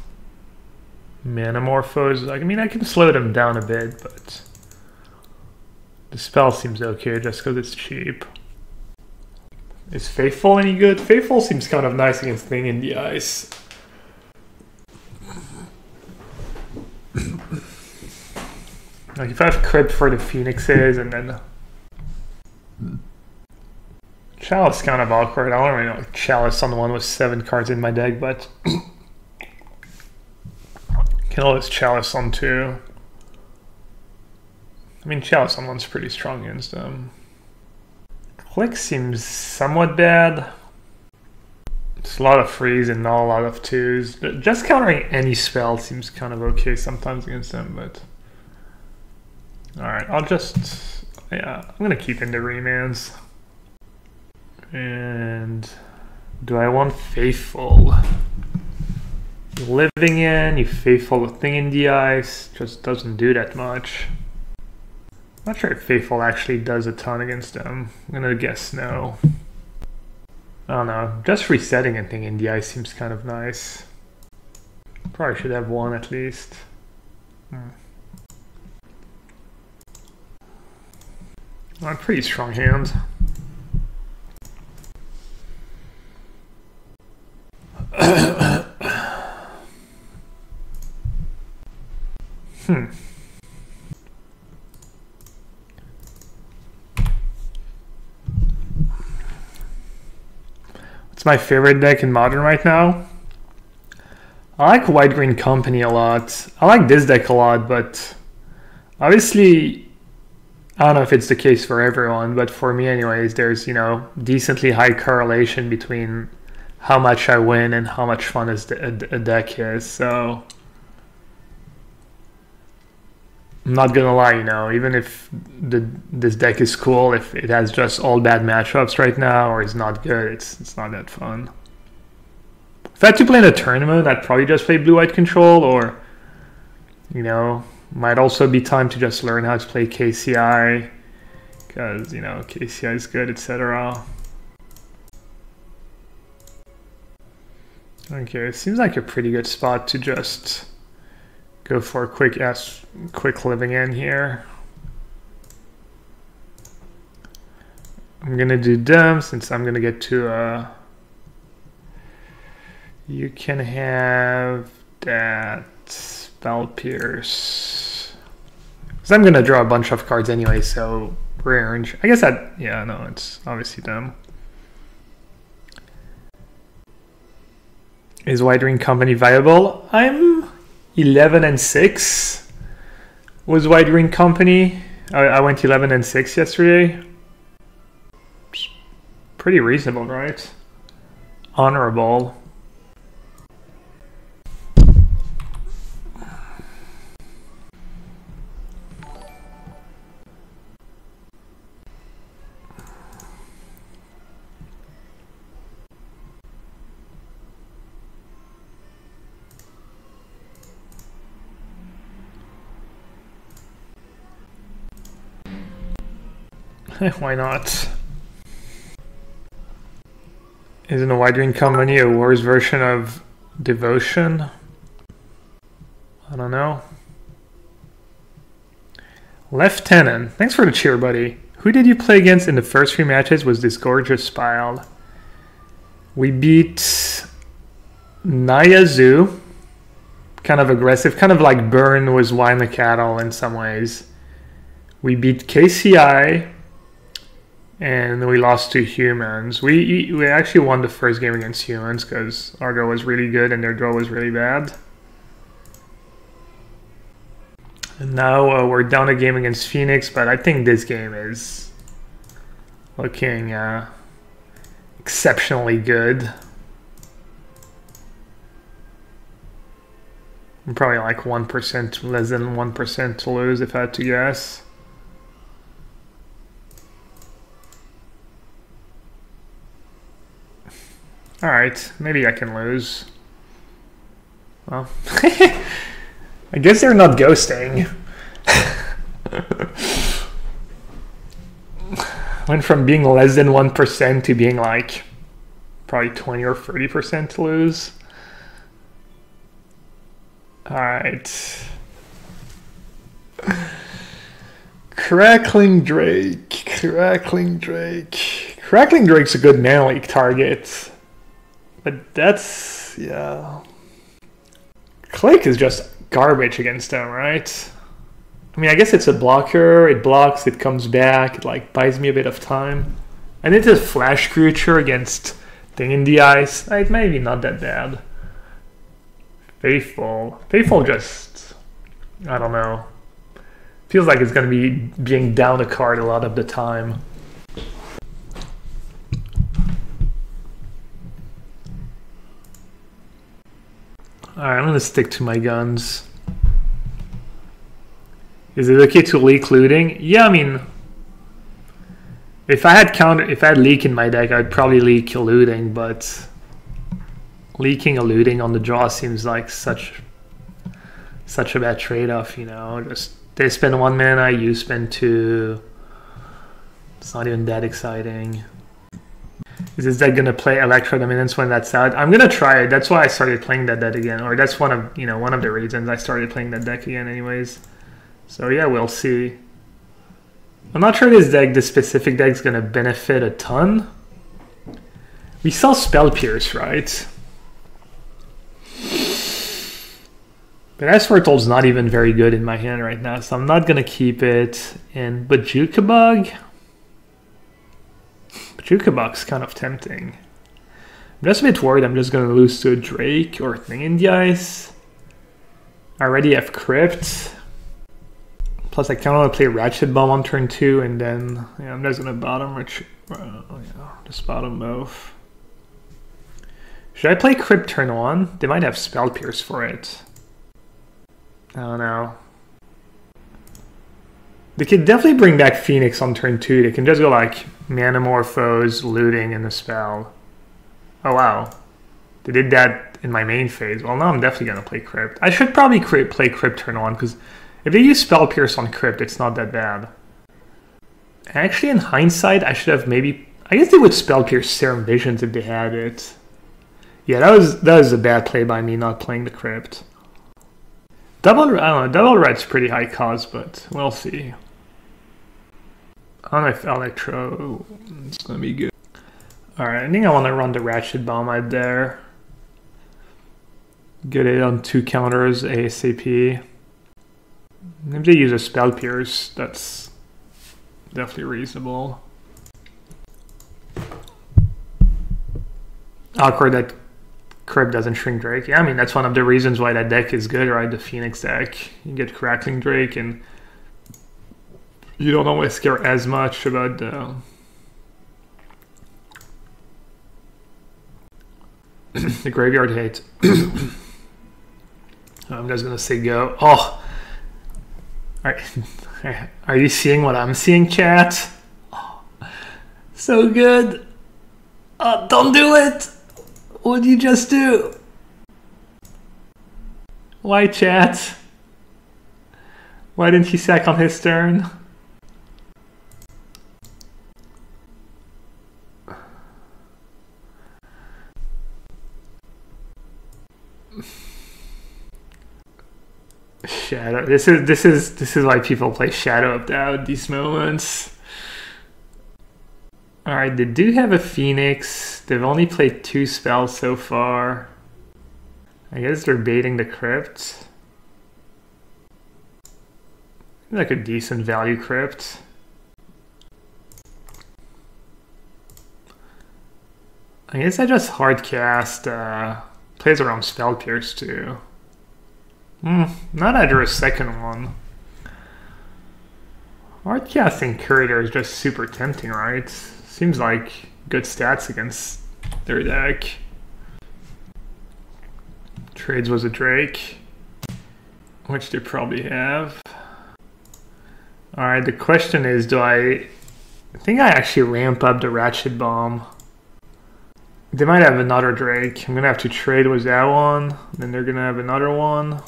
Manamorphos. I mean, I can slow them down a bit, but the spell seems okay just because it's cheap. Is Faithful any good? Faithful seems kind of nice against Thing in the Ice. Like if I have Crypt for the Phoenixes and then Chalice kind of awkward. I don't really know Chalice on the one with 7 cards in my deck, but can always Chalice on 2. I mean Chalice on 1's pretty strong against them. Click seems somewhat bad. It's a lot of freeze and not a lot of 2s. Just countering any spell seems kind of okay sometimes against them, but alright, I'll just, yeah, I'm gonna keep in the remands. And do I want Faithful? Living in, you Faithful with Thing in the Ice, just doesn't do that much. I'm not sure if Faithful actually does a ton against them. I'm gonna guess no. I don't know, just resetting a Thing in the Ice seems kind of nice. Probably should have 1 at least. Well, pretty strong hand. What's my favorite deck in Modern right now? I like White Green Company a lot. I like this deck a lot, but obviously I don't know if it's the case for everyone, but for me anyways, there's, you know, decently high correlation between how much I win and how much fun a deck is, so I'm not gonna lie, you know, even if this deck is cool, if it has just all bad matchups right now or is not good, it's not that fun. If I had to play in a tournament, I'd probably just play Blue-White Control, or, you know, might also be time to just learn how to play KCI, because, you know, KCI is good, etc. Okay, it seems like a pretty good spot to just go for a quick living in here. I'm gonna do them since I'm gonna get to You can have that Spell Pierce. Because I'm gonna draw a bunch of cards anyway, so orange. I guess that, yeah, no, it's obviously dumb. Is White Ring Company viable? I'm 11 and 6. Was White Ring Company? I went 11 and 6 yesterday. Pretty reasonable, right? Honorable. Why not? Isn't a White Ring Company a worse version of Devotion? I don't know. Lieutenant, thanks for the cheer, buddy. Who did you play against in the first 3 matches? Was this gorgeous pile? We beat Nayazu. Kind of aggressive, kind of like Burn was Wine the Cattle in some ways. We beat KCI. And we lost to Humans. We actually won the first game against Humans because our draw was really good and their draw was really bad. And now we're down a game against Phoenix, but I think this game is looking exceptionally good. I'm probably like 1%, less than 1% to lose if I had to guess. Alright, maybe I can lose. Well, I guess they're not ghosting. Went from being less than 1% to being like probably 20 or 30% to lose. Alright. Crackling Drake. Crackling Drake. Crackling Drake's a good Man League target. But that's, yeah. Click is just garbage against them, right? I mean, I guess it's a blocker. It blocks, it comes back, it like buys me a bit of time. And it's a flash creature against Thing in the Ice. It may be not that bad. Faithful. Faithful just, I don't know. Feels like it's going to be being down a card a lot of the time. Alright, I'm gonna stick to my guns. Is it okay to leak looting? Yeah, I mean, if I had leak in my deck, I'd probably leak looting, but leaking a looting on the draw seems like such a bad trade-off, you know. Just they spend 1 mana, you spend 2. It's not even that exciting. Is this deck gonna play Electro Dominance when that's out? I'm gonna try it. That's why I started playing that deck again, or that's one of the reasons I started playing that deck again, anyways. So yeah, we'll see. I'm not sure this specific deck is gonna benefit a ton. We saw Spell Pierce, right? But Asphortol's not even very good in my hand right now, so I'm not gonna keep it. And Bajuka Bug. Jukabug's kind of tempting. I'm just a bit worried I'm just going to lose to a Drake or Thing in the Ice. I already have Crypt. Plus I kind of want to play Ratchet Bomb on turn 2 and then yeah, I'm just going to bottom just bottom both. Should I play Crypt turn 1? They might have Spell Pierce for it. I don't know. They could definitely bring back Phoenix on turn 2. They can just go like Manamorphose, looting, and the spell. Oh wow. They did that in my main phase. Well, now I'm definitely going to play Crypt. I should probably play Crypt turn 1, because if they use Spell Pierce on Crypt, it's not that bad. Actually, in hindsight, I should have maybe... I guess they would Spell Pierce Serum Visions if they had it. Yeah, that was a bad play by me not playing the Crypt. I don't know, Double Red's pretty high cost, but we'll see. I don't know if Electro is going to be good. Alright, I think I want to run the Ratchet Bomb out there. get it on 2 counters ASAP. Maybe they use a spell pierce. That's definitely reasonable. Awkward that Crypt doesn't shrink Drake. Yeah, I mean, that's one of the reasons why that deck is good, right? The Phoenix deck. You get Crackling Drake, and you don't always care as much about the graveyard hate. I'm just gonna say go. Oh! Are you seeing what I'm seeing, chat? Oh, so good! Oh, don't do it! What'd you just do? Why, chat? Why didn't he sack on his turn? Shadow. This is why people play Shadow of Doubt these moments. Alright, they do have a Phoenix. They've only played 2 spells so far. I guess they're baiting the Crypt. Like a decent value Crypt. I guess I just hard cast plays around Spell Pierce too. Not after a second one. Hard casting Curator is just super tempting, right? Seems like good stats against their deck. Trades was a Drake, which they probably have. Alright, the question is, I think I actually ramp up the Ratchet Bomb. They might have another Drake. I'm gonna have to trade with that one. Then they're gonna have another one.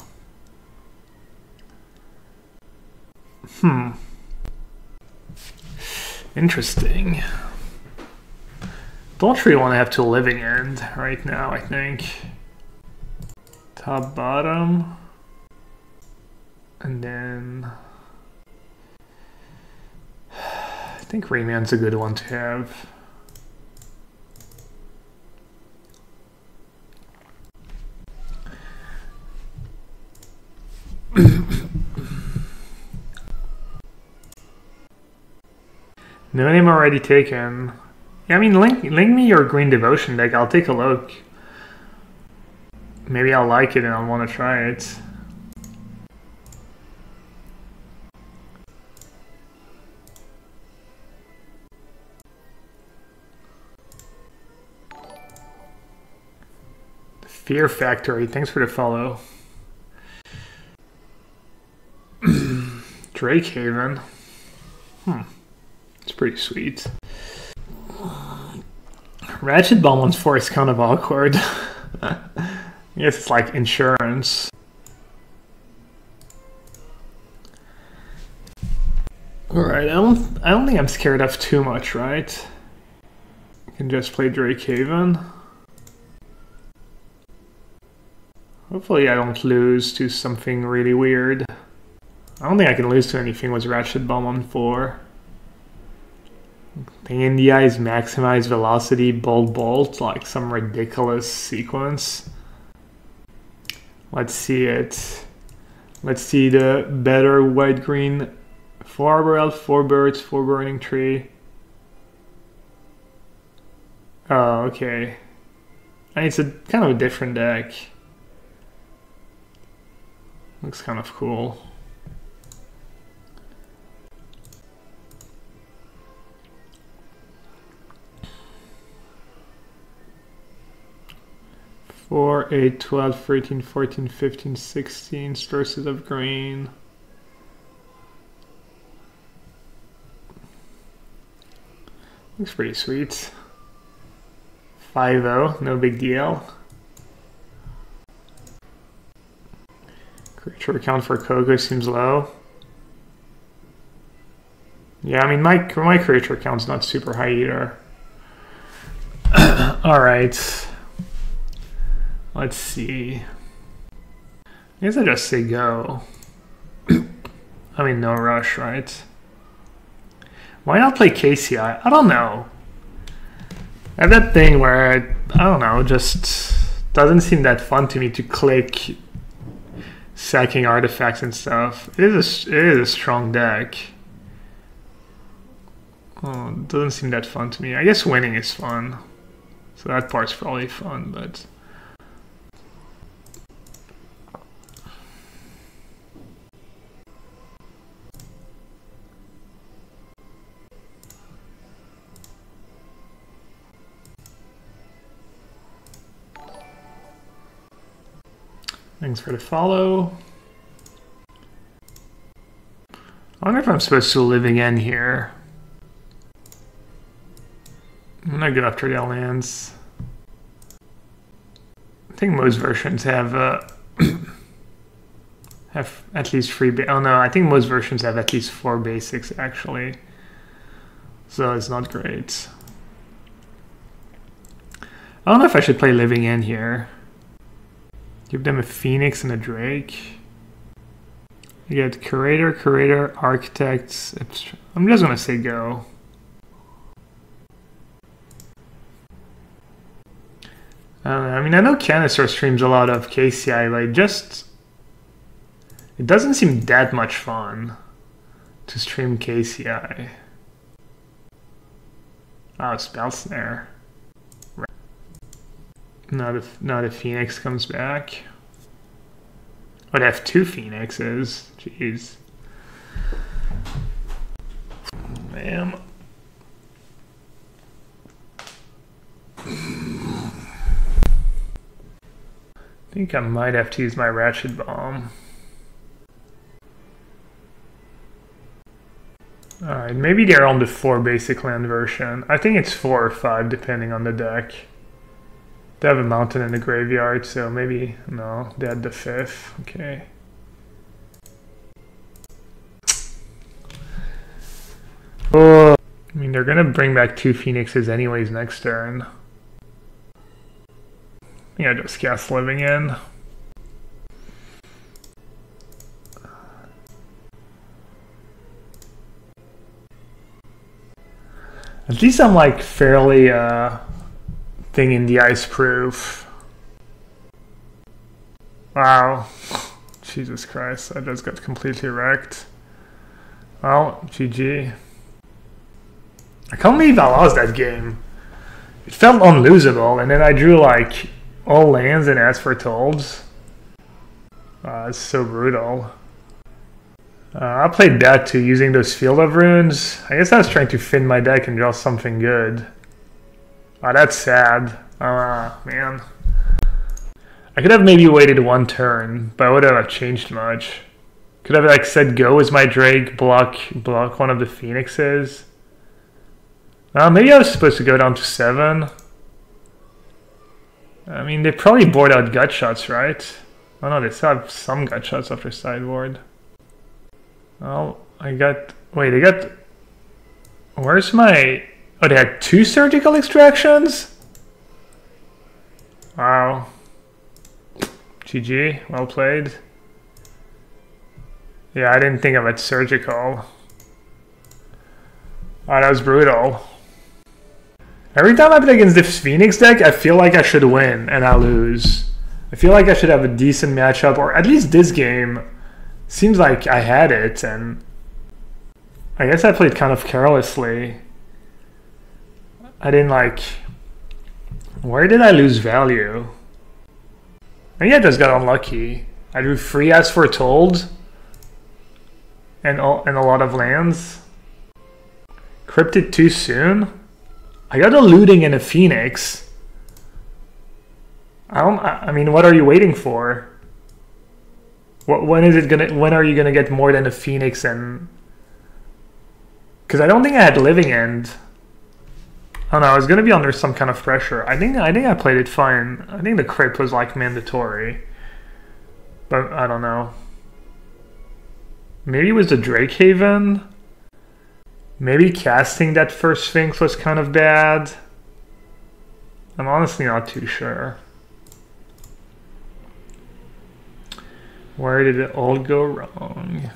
Interesting. Don't really want to have to living end right now, I think. Top, bottom. And then I think Rayman's a good one to have. No name already taken. Yeah, I mean, link me your Green Devotion deck. I'll take a look. Maybe I'll like it and I'll want to try it. Fear Factory, thanks for the follow. Drake Haven. It's pretty sweet. Ratchet Bomb once 4 is kind of awkward. I guess it's like insurance. Alright, I don't think I'm scared of too much, right? I can just play Drake Haven. Hopefully I don't lose to something really weird. I don't think I can lose to anything with Ratchet Bomb on 4. Thing in the eyes, maximize velocity, bolt, like some ridiculous sequence. Let's see it. Let's see the better white-green 4 Arbor Elf, 4 birds, 4 burning tree. Oh, okay. And it's a kind of a different deck. Looks kind of cool. Four, 8, 12, 13, 14, 15, 16 sources of green. Looks pretty sweet. 5-0, no big deal. Creature count for Coco seems low. Yeah, I mean, my creature count's not super high either. Alright. Let's see. I guess I just say go. I mean, no rush, right? Why not play KCI? I don't know. I have that thing where I don't know, just doesn't seem that fun to me to click sacking artifacts and stuff. It is a strong deck. Oh, it doesn't seem that fun to me. I guess winning is fun. So that part's probably fun, but... Thanks for the follow. I wonder if I'm supposed to live again here. I'm gonna go after the lands. I think most versions have have at least 3 oh no, I think most versions have at least 4 basics actually. So it's not great. I don't know if I should play living in here. Give them a Phoenix and a Drake. You get Curator, Architects. I'm just gonna say go. I don't know. I mean, I know Canister streams a lot of KCI, but it doesn't seem that much fun to stream KCI. Oh, Spell Snare. Not if Phoenix comes back. I'd have 2 Phoenixes. Jeez. Man. I think I might have to use my Ratchet Bomb. Alright, maybe they're on the 4 basic land version. I think it's 4 or 5 depending on the deck. They have a mountain in the graveyard, so maybe, no, they had the 5th, okay. Oh, I mean, they're gonna bring back 2 Phoenixes anyways next turn. Yeah, just cast Living In. At least I'm like fairly, thing in the ice proof. Wow. Jesus Christ, I just got completely wrecked. Well, GG. I can't believe I lost that game. It felt unlosable, and then I drew like all lands and asked for tolls. It's so brutal. I played that too, using those Field of Runes. I guess I was trying to fin my deck and draw something good. Oh, that's sad. Man. I could have maybe waited 1 turn, but I wouldn't have changed much. Could have like said go as my Drake, block one of the Phoenixes. Maybe I was supposed to go down to 7. I mean, they probably board out gut shots, right? Oh no, they still have some gut shots after sideboard. Oh, wait, they got... Where's my... Oh, they had 2 surgical extractions? Wow. GG, well played. Yeah, I didn't think of it surgical. Oh, that was brutal. Every time I play against this Phoenix deck, I feel like I should win, and I lose. I feel like I should have a decent matchup, or at least this game seems like I had it, and I guess I played kind of carelessly. I didn't like... Where did I lose value? Maybe I just got unlucky. I drew 3 as foretold, and a lot of lands. Cryptid too soon? I got a looting and a Phoenix. I mean, what are you waiting for? When are you gonna get more than a Phoenix and... Because I don't think I had Living End. I don't know, I was gonna be under some kind of pressure. I think I played it fine. I think the crit was like mandatory. But I don't know. Maybe it was the Drake Haven? Maybe casting that first Sphinx was kind of bad. I'm honestly not too sure. Where did it all go wrong?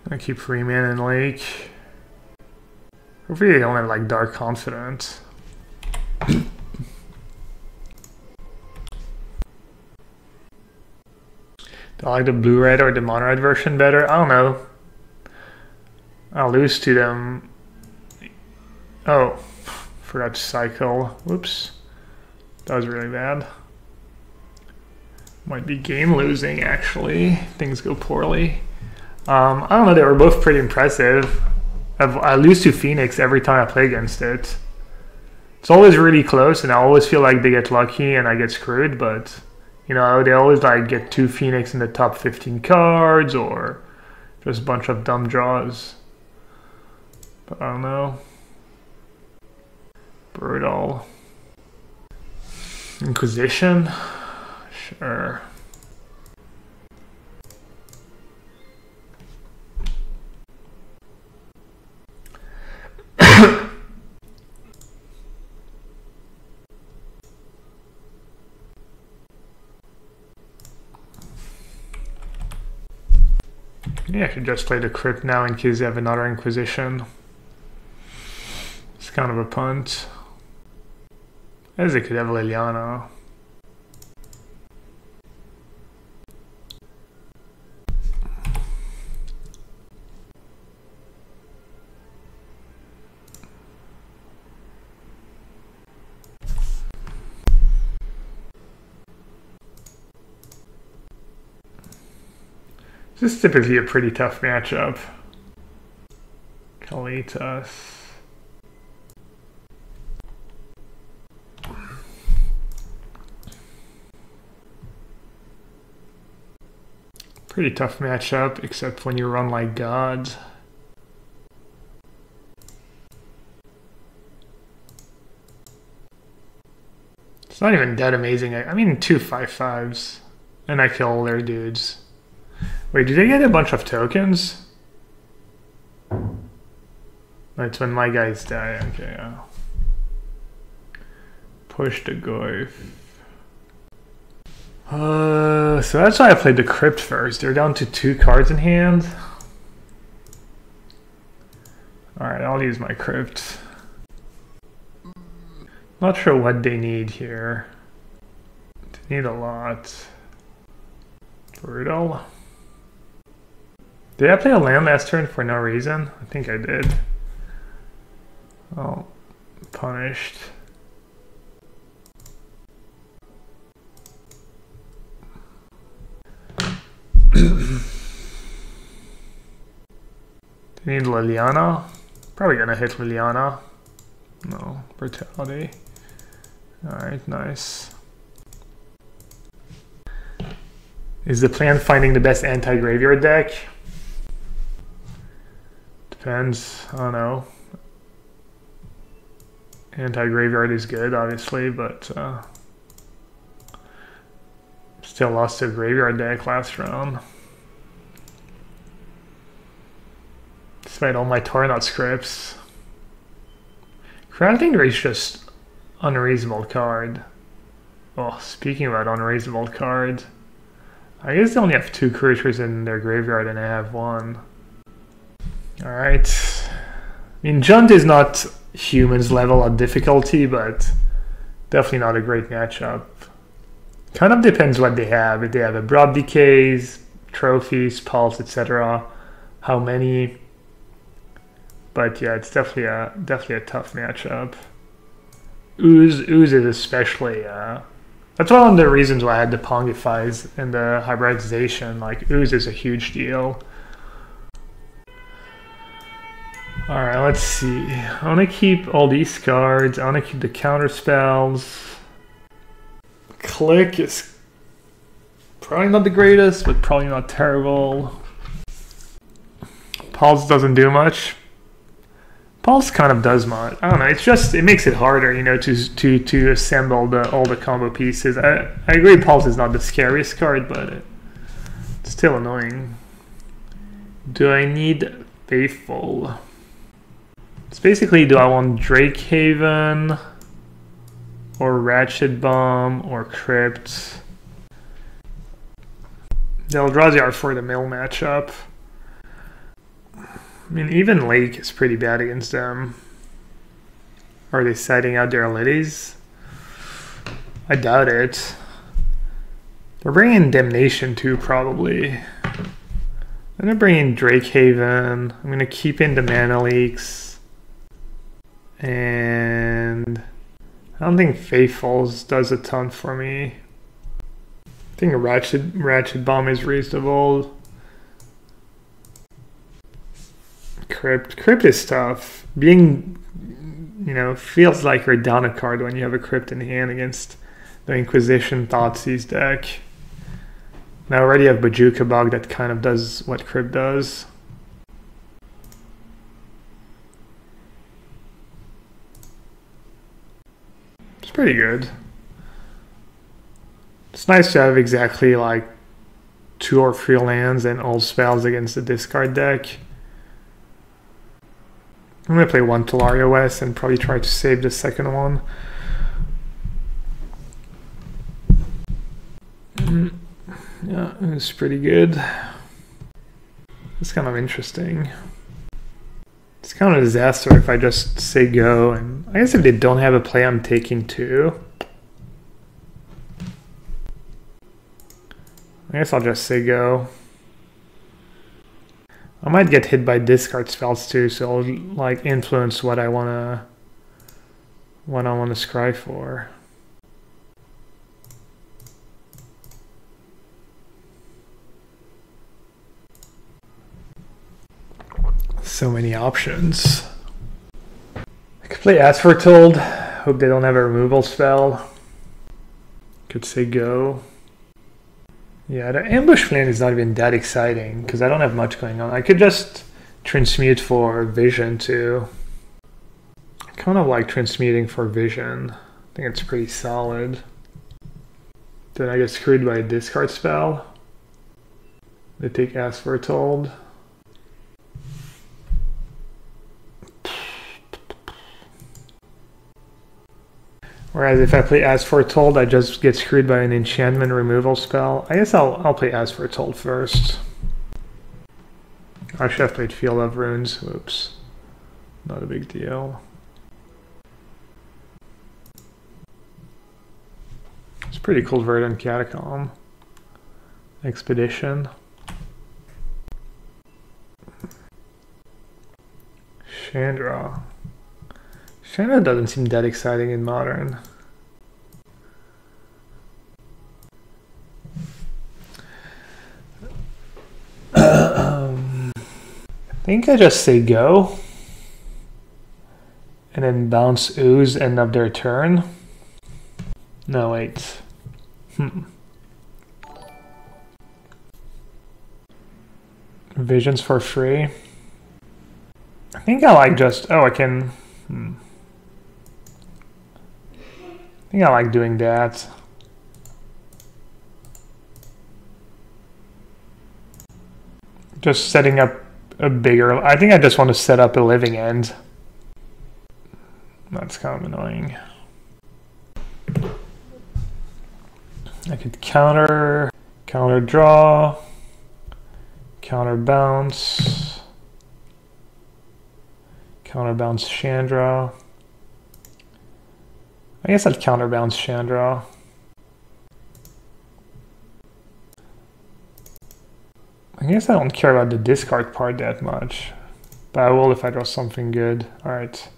I keep 3 mana in Lake. Hopefully they don't have like Dark Confidence. Do I like the blue-red or the mono-red version better? I don't know. I'll lose to them. Oh, forgot to cycle. Whoops. That was really bad. Might be game losing actually. Things go poorly. I don't know, they were both pretty impressive. I lose to Phoenix every time I play against it. It's always really close and I always feel like they get lucky and I get screwed, but you know, they always like get 2 Phoenix in the top 15 cards or just a bunch of dumb draws. But I don't know. Brutal. Inquisition? Sure. Yeah, I should just play the crypt now in case they have another Inquisition. It's kind of a punt. As they could have Liliana. This is typically a pretty tough matchup. Kalitas. Pretty tough matchup, except when you run like gods. It's not even that amazing. I mean 2 5/5s, and I kill all their dudes. Wait, did they get a bunch of tokens? That's when my guys die. Okay, yeah. Push the Goyf. So that's why I played the Crypt first. They're down to 2 cards in hand. Alright, I'll use my Crypt. Not sure what they need here. They need a lot. Brutal. Did I play a land last turn for no reason? I think I did. Oh, punished. They need Liliana. Probably gonna hit Liliana. No, Brutality. Alright, nice. Is the plan finding the best anti-graveyard deck? Depends, I don't know. Anti-graveyard is good, obviously, but still lost to a graveyard deck last round. Despite all my Tornot scripts. Crafting Race is just unreasonable card. Oh, speaking about unreasonable card, I guess they only have 2 creatures in their graveyard and I have 1. Alright. I mean, Junt is not humans level of difficulty, but definitely not a great matchup. Kind of depends what they have. If they have abrupt decays, trophies, pulse, etc. How many? But yeah, it's definitely a tough matchup. Ooze is especially that's one of the reasons why I had the Pongifies and the hybridization. Like Ooze is a huge deal. Alright, let's see. I want to keep all these cards. I want to keep the counter spells. Click is probably not the greatest, but probably not terrible. Pulse doesn't do much. Pulse kind of does much. I don't know. It's just it makes it harder, you know, to assemble all the combo pieces. I agree. Pulse is not the scariest card, but it's still annoying. Do I need Faithful? It's basically, do I want Drake Haven or Ratchet Bomb or Crypt? The Eldrazi are for the mill matchup. I mean, even Lake is pretty bad against them. Are they setting out their lilies? I doubt it. They're bringing Damnation too, probably. I'm gonna bring in Drakehaven. I'm gonna keep in the Mana Leaks. And I don't think Faithfuls does a ton for me. I think a Ratchet Bomb is reasonable. Crypt is tough. Being, you know, feels like you're down a card when you have a Crypt in hand against the Inquisition Thoughtseize deck. And I already have Bojuka Bog that kind of does what Crypt does. It's pretty good. It's nice to have exactly like 2 or 3 lands and all spells against the discard deck. I'm going to play 1 Tolaria West and probably try to save the second one. Yeah, it's pretty good. It's kind of interesting. It's kind of a disaster if I just say go, and I guess if they don't have a play, I'm taking 2. I guess I'll just say go. I might get hit by discard spells too, so I'll like influence what I wanna scry for. So many options. I could play Ask for Told. Hope they don't have a removal spell. Could say go. Yeah, the ambush plan is not even that exciting because I don't have much going on. I could just transmute for vision too. I kind of like transmuting for vision. I think it's pretty solid. Then I get screwed by a discard spell. They take Ask for Told. Whereas if I play Ask for Told, I just get screwed by an enchantment removal spell. I guess I'll play Ask for Told first. I should have played Field of Runes. Oops. Not a big deal. It's pretty cool. Verdant Catacomb. Expedition. Chandra. Chandra doesn't seem that exciting in Modern. I think I just say go. And then bounce Ooze end of their turn. No, wait. Visions for free. I think I like just... Oh, I can... I think I like doing that. Just setting up a bigger... I think I just want to set up a living end. That's kind of annoying. I could counter draw, counter bounce Chandra. I guess I'd counterbounce Chandra. I guess I don't care about the discard part that much, but I will if I draw something good. Alright.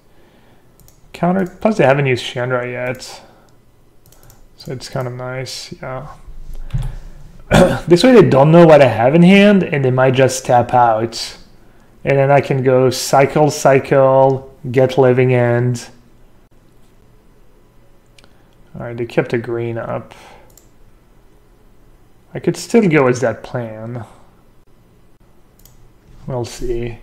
Counter, plus they haven't used Chandra yet, so it's kind of nice, yeah. This way they don't know what I have in hand, and they might just tap out. And then I can go cycle, get living end. Alright, they kept a green up. I could still go as that plan. We'll see.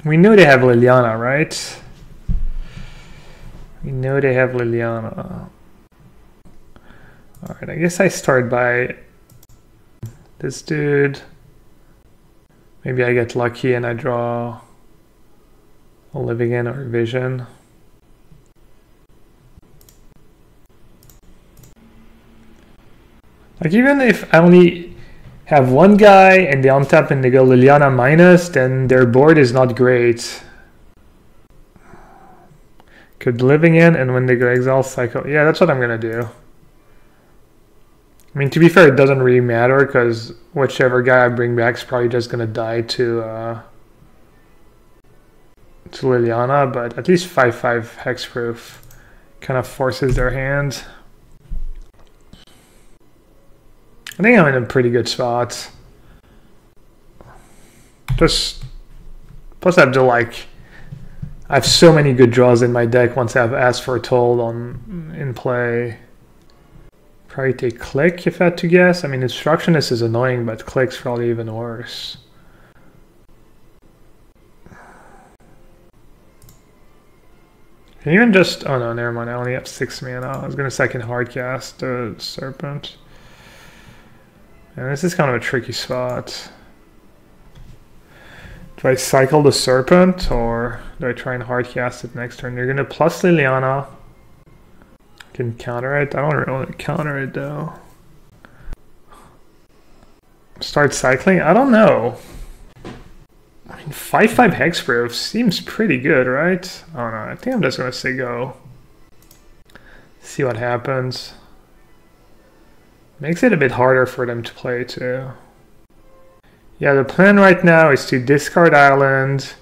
We know they have Liliana, right? We know they have Liliana. Alright, I guess I start by this dude. Maybe I get lucky and I draw a living end or vision. Like even if I only have one guy and they untap and they go Liliana minus, then their board is not great. Could living in, and when they go exile cycle. Yeah, that's what I'm gonna do. I mean, to be fair, it doesn't really matter because whichever guy I bring back is probably just gonna die to Liliana, but at least 5/5 hexproof kind of forces their hand. I think I'm in a pretty good spot. Just plus I have to like I have so many good draws in my deck once I have Ask for Told in play. Probably take Click if I had to guess. I mean, Instructionist is annoying, but Click's probably even worse. And even just, oh no, never mind, I only have 6 mana. I was going to second hardcast the Serpent. And this is kind of a tricky spot. Do I cycle the Serpent or do I try and hardcast it next turn? You're going to plus Liliana. Can counter it. I don't really want to counter it though. Start cycling? I don't know. I mean, 5/5 hexproof seems pretty good, right? I don't know. I think I'm just going to say go. See what happens. Makes it a bit harder for them to play too. Yeah, the plan right now is to discard island.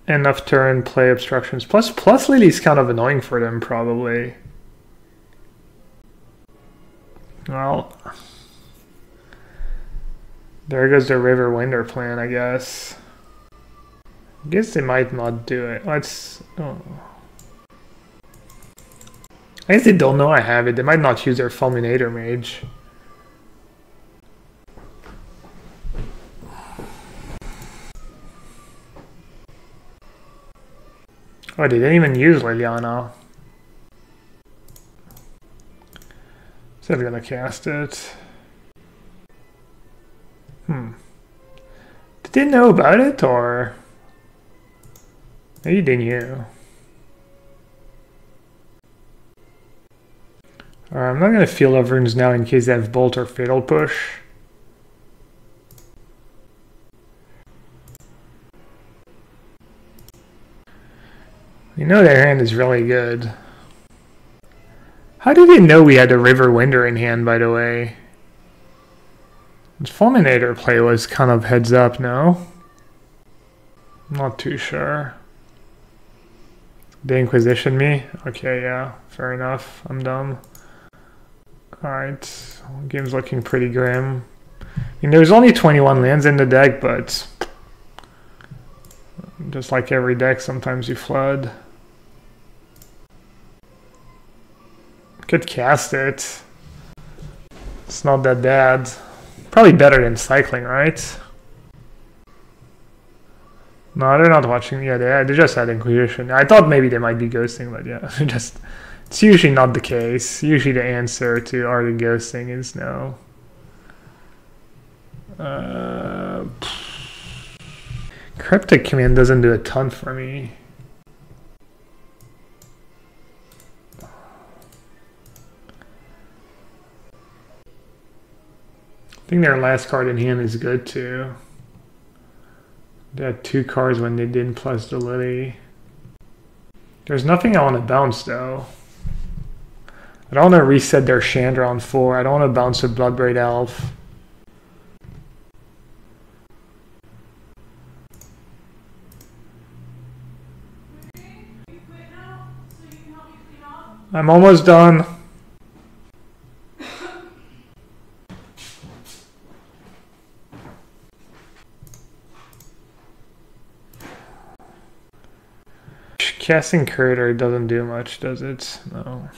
End of turn, play obstructions. Plus Lily's kind of annoying for them probably. Well, there goes the River Winder plan, I guess. I guess they might not do it. Let's... Oh. I guess they don't know I have it. They might not use their Fulminator Mage. Oh, they didn't even use Liliana. So they're gonna cast it. Did they know about it, or maybe they knew? Alright, I'm not gonna Field of Runes now in case they have Bolt or Fatal Push. You know their hand is really good. How did they know we had a River Winder in hand, by the way? The Fulminator play was kind of heads up, no? I'm not too sure. They Inquisition me? Okay, yeah, fair enough. I'm dumb. Alright, game's looking pretty grim. I mean, there's only 21 lands in the deck, but just like every deck, sometimes you flood. Could cast it. It's not that bad. Probably better than cycling, right? No, they're not watching. Yeah, they just had Inquisition. I thought maybe they might be ghosting, but yeah, just it's usually not the case. Usually the answer to are they ghosting is no. Cryptic Command doesn't do a ton for me. I think their last card in hand is good too. They had 2 cards when they didn't plus the Lily. There's nothing I want to bounce though. I don't want to reset their Chandra on 4. I don't want to bounce a Bloodbraid Elf. I'm almost done. Casting Curator doesn't do much, does it? No.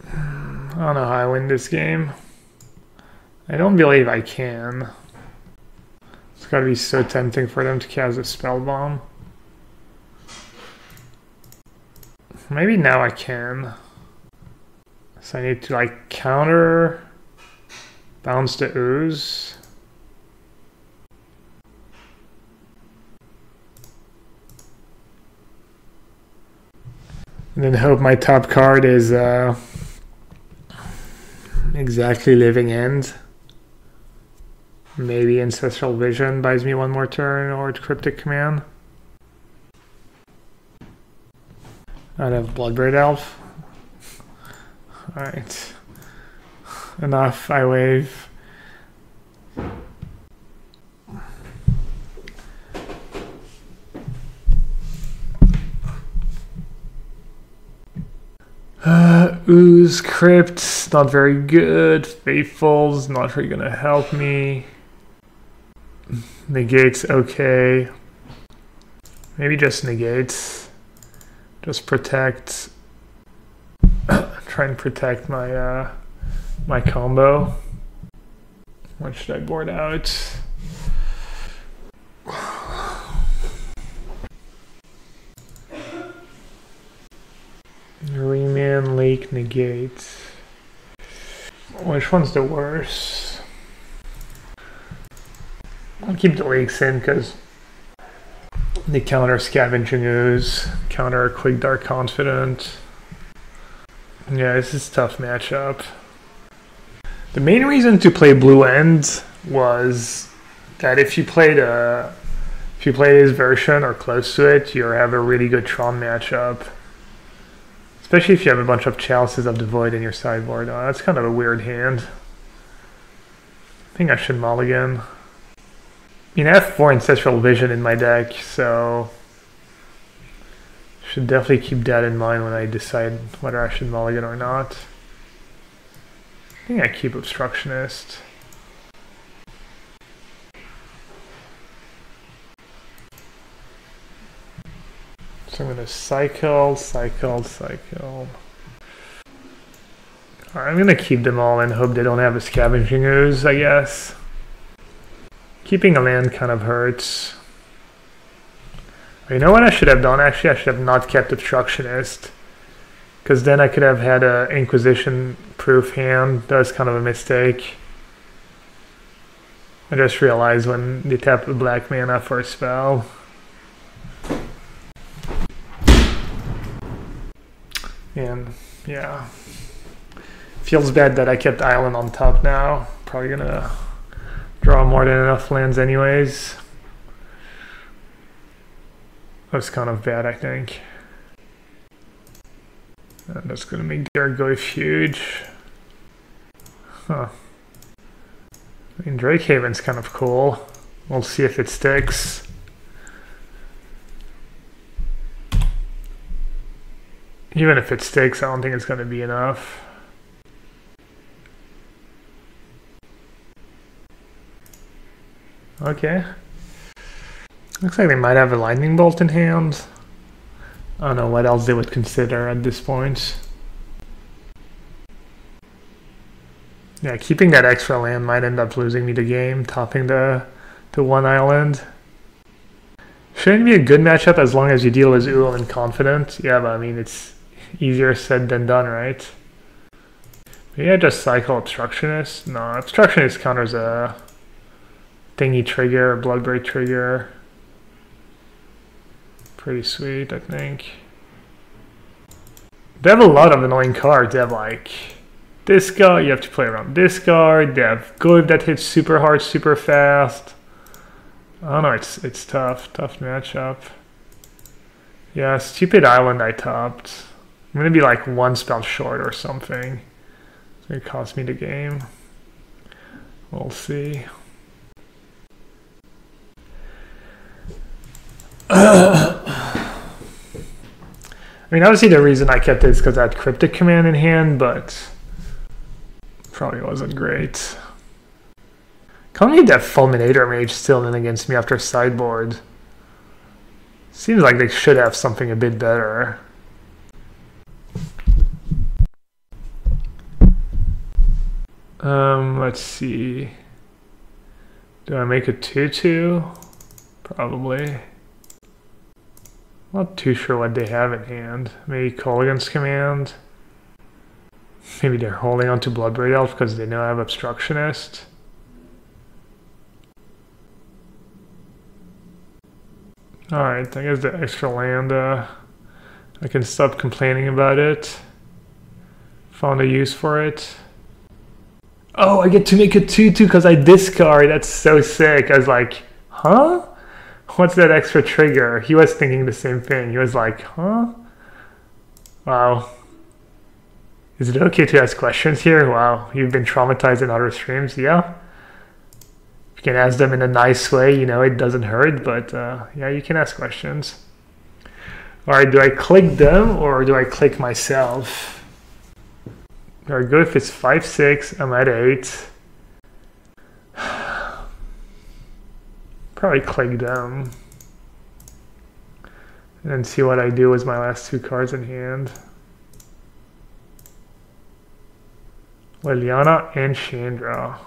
I don't know how I win this game. I don't believe I can. It's gotta be so tempting for them to cast a Spell Bomb. Maybe now I can. So I need to like counter, bounce the Ooze. And then hope my top card is exactly Living End. Maybe Ancestral Vision buys me one more turn, or Cryptic Command. I'd have Bloodbraid Elf. Alright. Enough, I wave. Ooze, Crypt, not very good. Faithful's not really gonna help me. Negates, okay. Maybe just negates. Just protect. Try and protect my my combo. What should I board out? Remand, Lake, negate. Which one's the worst? I'll keep the lakes in because they counter Scavenging Ooze, counter Quick Dark Confident. Yeah, this is a tough matchup. The main reason to play Blue End was that if you play this version or close to it, you have a really good Tron matchup. Especially if you have a bunch of Chalices of the Void in your sideboard. Oh, that's kind of a weird hand. I think I should mulligan. I mean, I have 4 Ancestral Vision in my deck, so should definitely keep that in mind when I decide whether I should mulligan or not. I think I keep Obstructionist. So I'm going to cycle. Alright, I'm going to keep them all and hope they don't have a Scavenging Ooze, I guess. Keeping a land kind of hurts. You know what I should have done? Actually, I should have not kept Obstructionist. Because then I could have had an Inquisition-proof hand. That was kind of a mistake. I just realized when they tap a black mana for a spell. And, yeah. Feels bad that I kept Island on top now. Probably gonna draw more than enough lands anyways. That's kind of bad, I think. And that's gonna make Gargoyle huge. Huh. I mean, Drakehaven's kind of cool. We'll see if it sticks. Even if it sticks, I don't think it's gonna be enough. Okay. Looks like they might have a Lightning Bolt in hand. I don't know what else they would consider at this point. Yeah, keeping that extra land might end up losing me the game, topping the one island. Shouldn't be a good matchup as long as you deal with Ul and Confident. Yeah, but I mean, it's easier said than done, right? Maybe I just cycle Obstructionist. No, Obstructionist counters a thingy trigger, a Bloodbraid trigger. Pretty sweet, I think. They have a lot of annoying cards. They have like Discard, you have to play around Discard. They have Good that hits super hard, super fast. I don't know, it's tough matchup. Yeah, stupid Island I topped. I'm gonna be like one spell short or something. It's gonna cost me the game. We'll see. I mean, obviously the reason I kept it is because I had Cryptic Command in hand, but probably wasn't great. Can't need that Fulminator Mage still in against me after sideboard. Seems like they should have something a bit better. Let's see. Do I make a 2/2? Probably. Not too sure what they have in hand. Maybe Kolaghan's Command. Maybe they're holding on to Bloodbraid Elf because they know I have Obstructionist. Alright, I guess the extra land I I can stop complaining about it. Found a use for it. Oh, I get to make a 2/2 because I discard. That's so sick. I was like, huh? What's that extra trigger? He was thinking the same thing. He was like, huh? Wow. Is it okay to ask questions here? Wow, you've been traumatized in other streams? Yeah. You can ask them in a nice way, you know, it doesn't hurt, but yeah, you can ask questions. All right, do I click them or do I click myself? Very good. If it's 5/6, I'm at 8. Probably click them. And then see what I do with my last 2 cards in hand. Liliana and Chandra.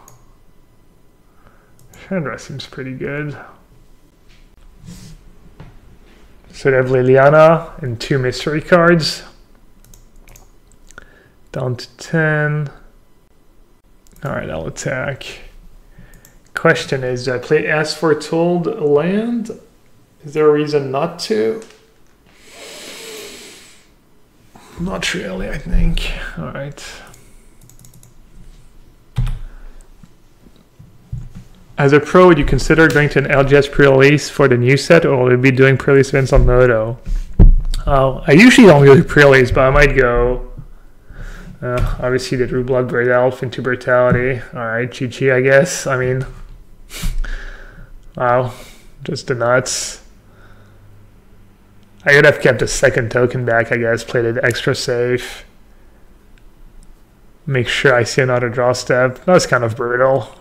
Chandra seems pretty good. So they have Liliana and 2 mystery cards. Down to 10. Alright, I'll attack. Question is, do I play As Foretold land? Is there a reason not to? Not really, I think. Alright. As a pro, would you consider going to an LGS pre-release for the new set, or will you be doing pre-release events on Moto? I usually don't go to pre-release, but I might go. Obviously, they drew Bloodbraid Elf into Brutality. Alright, GG, I guess. I mean, wow, just the nuts. I could have kept a second token back, I guess, played it extra safe. Make sure I see another draw step. That was kind of brutal.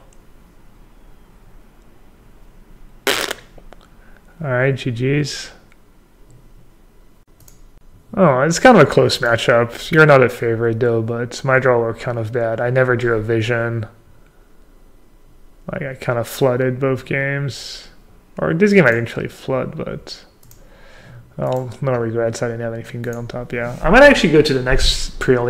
Alright, GG's. Oh, it's kind of a close matchup. You're not a favorite though, but my draw were kind of bad. I never drew a vision. Like, I kind of flooded both games. Or this game I didn't really flood, but... well, no regrets. I didn't have anything good on top, yeah. I might actually go to the next pre-release.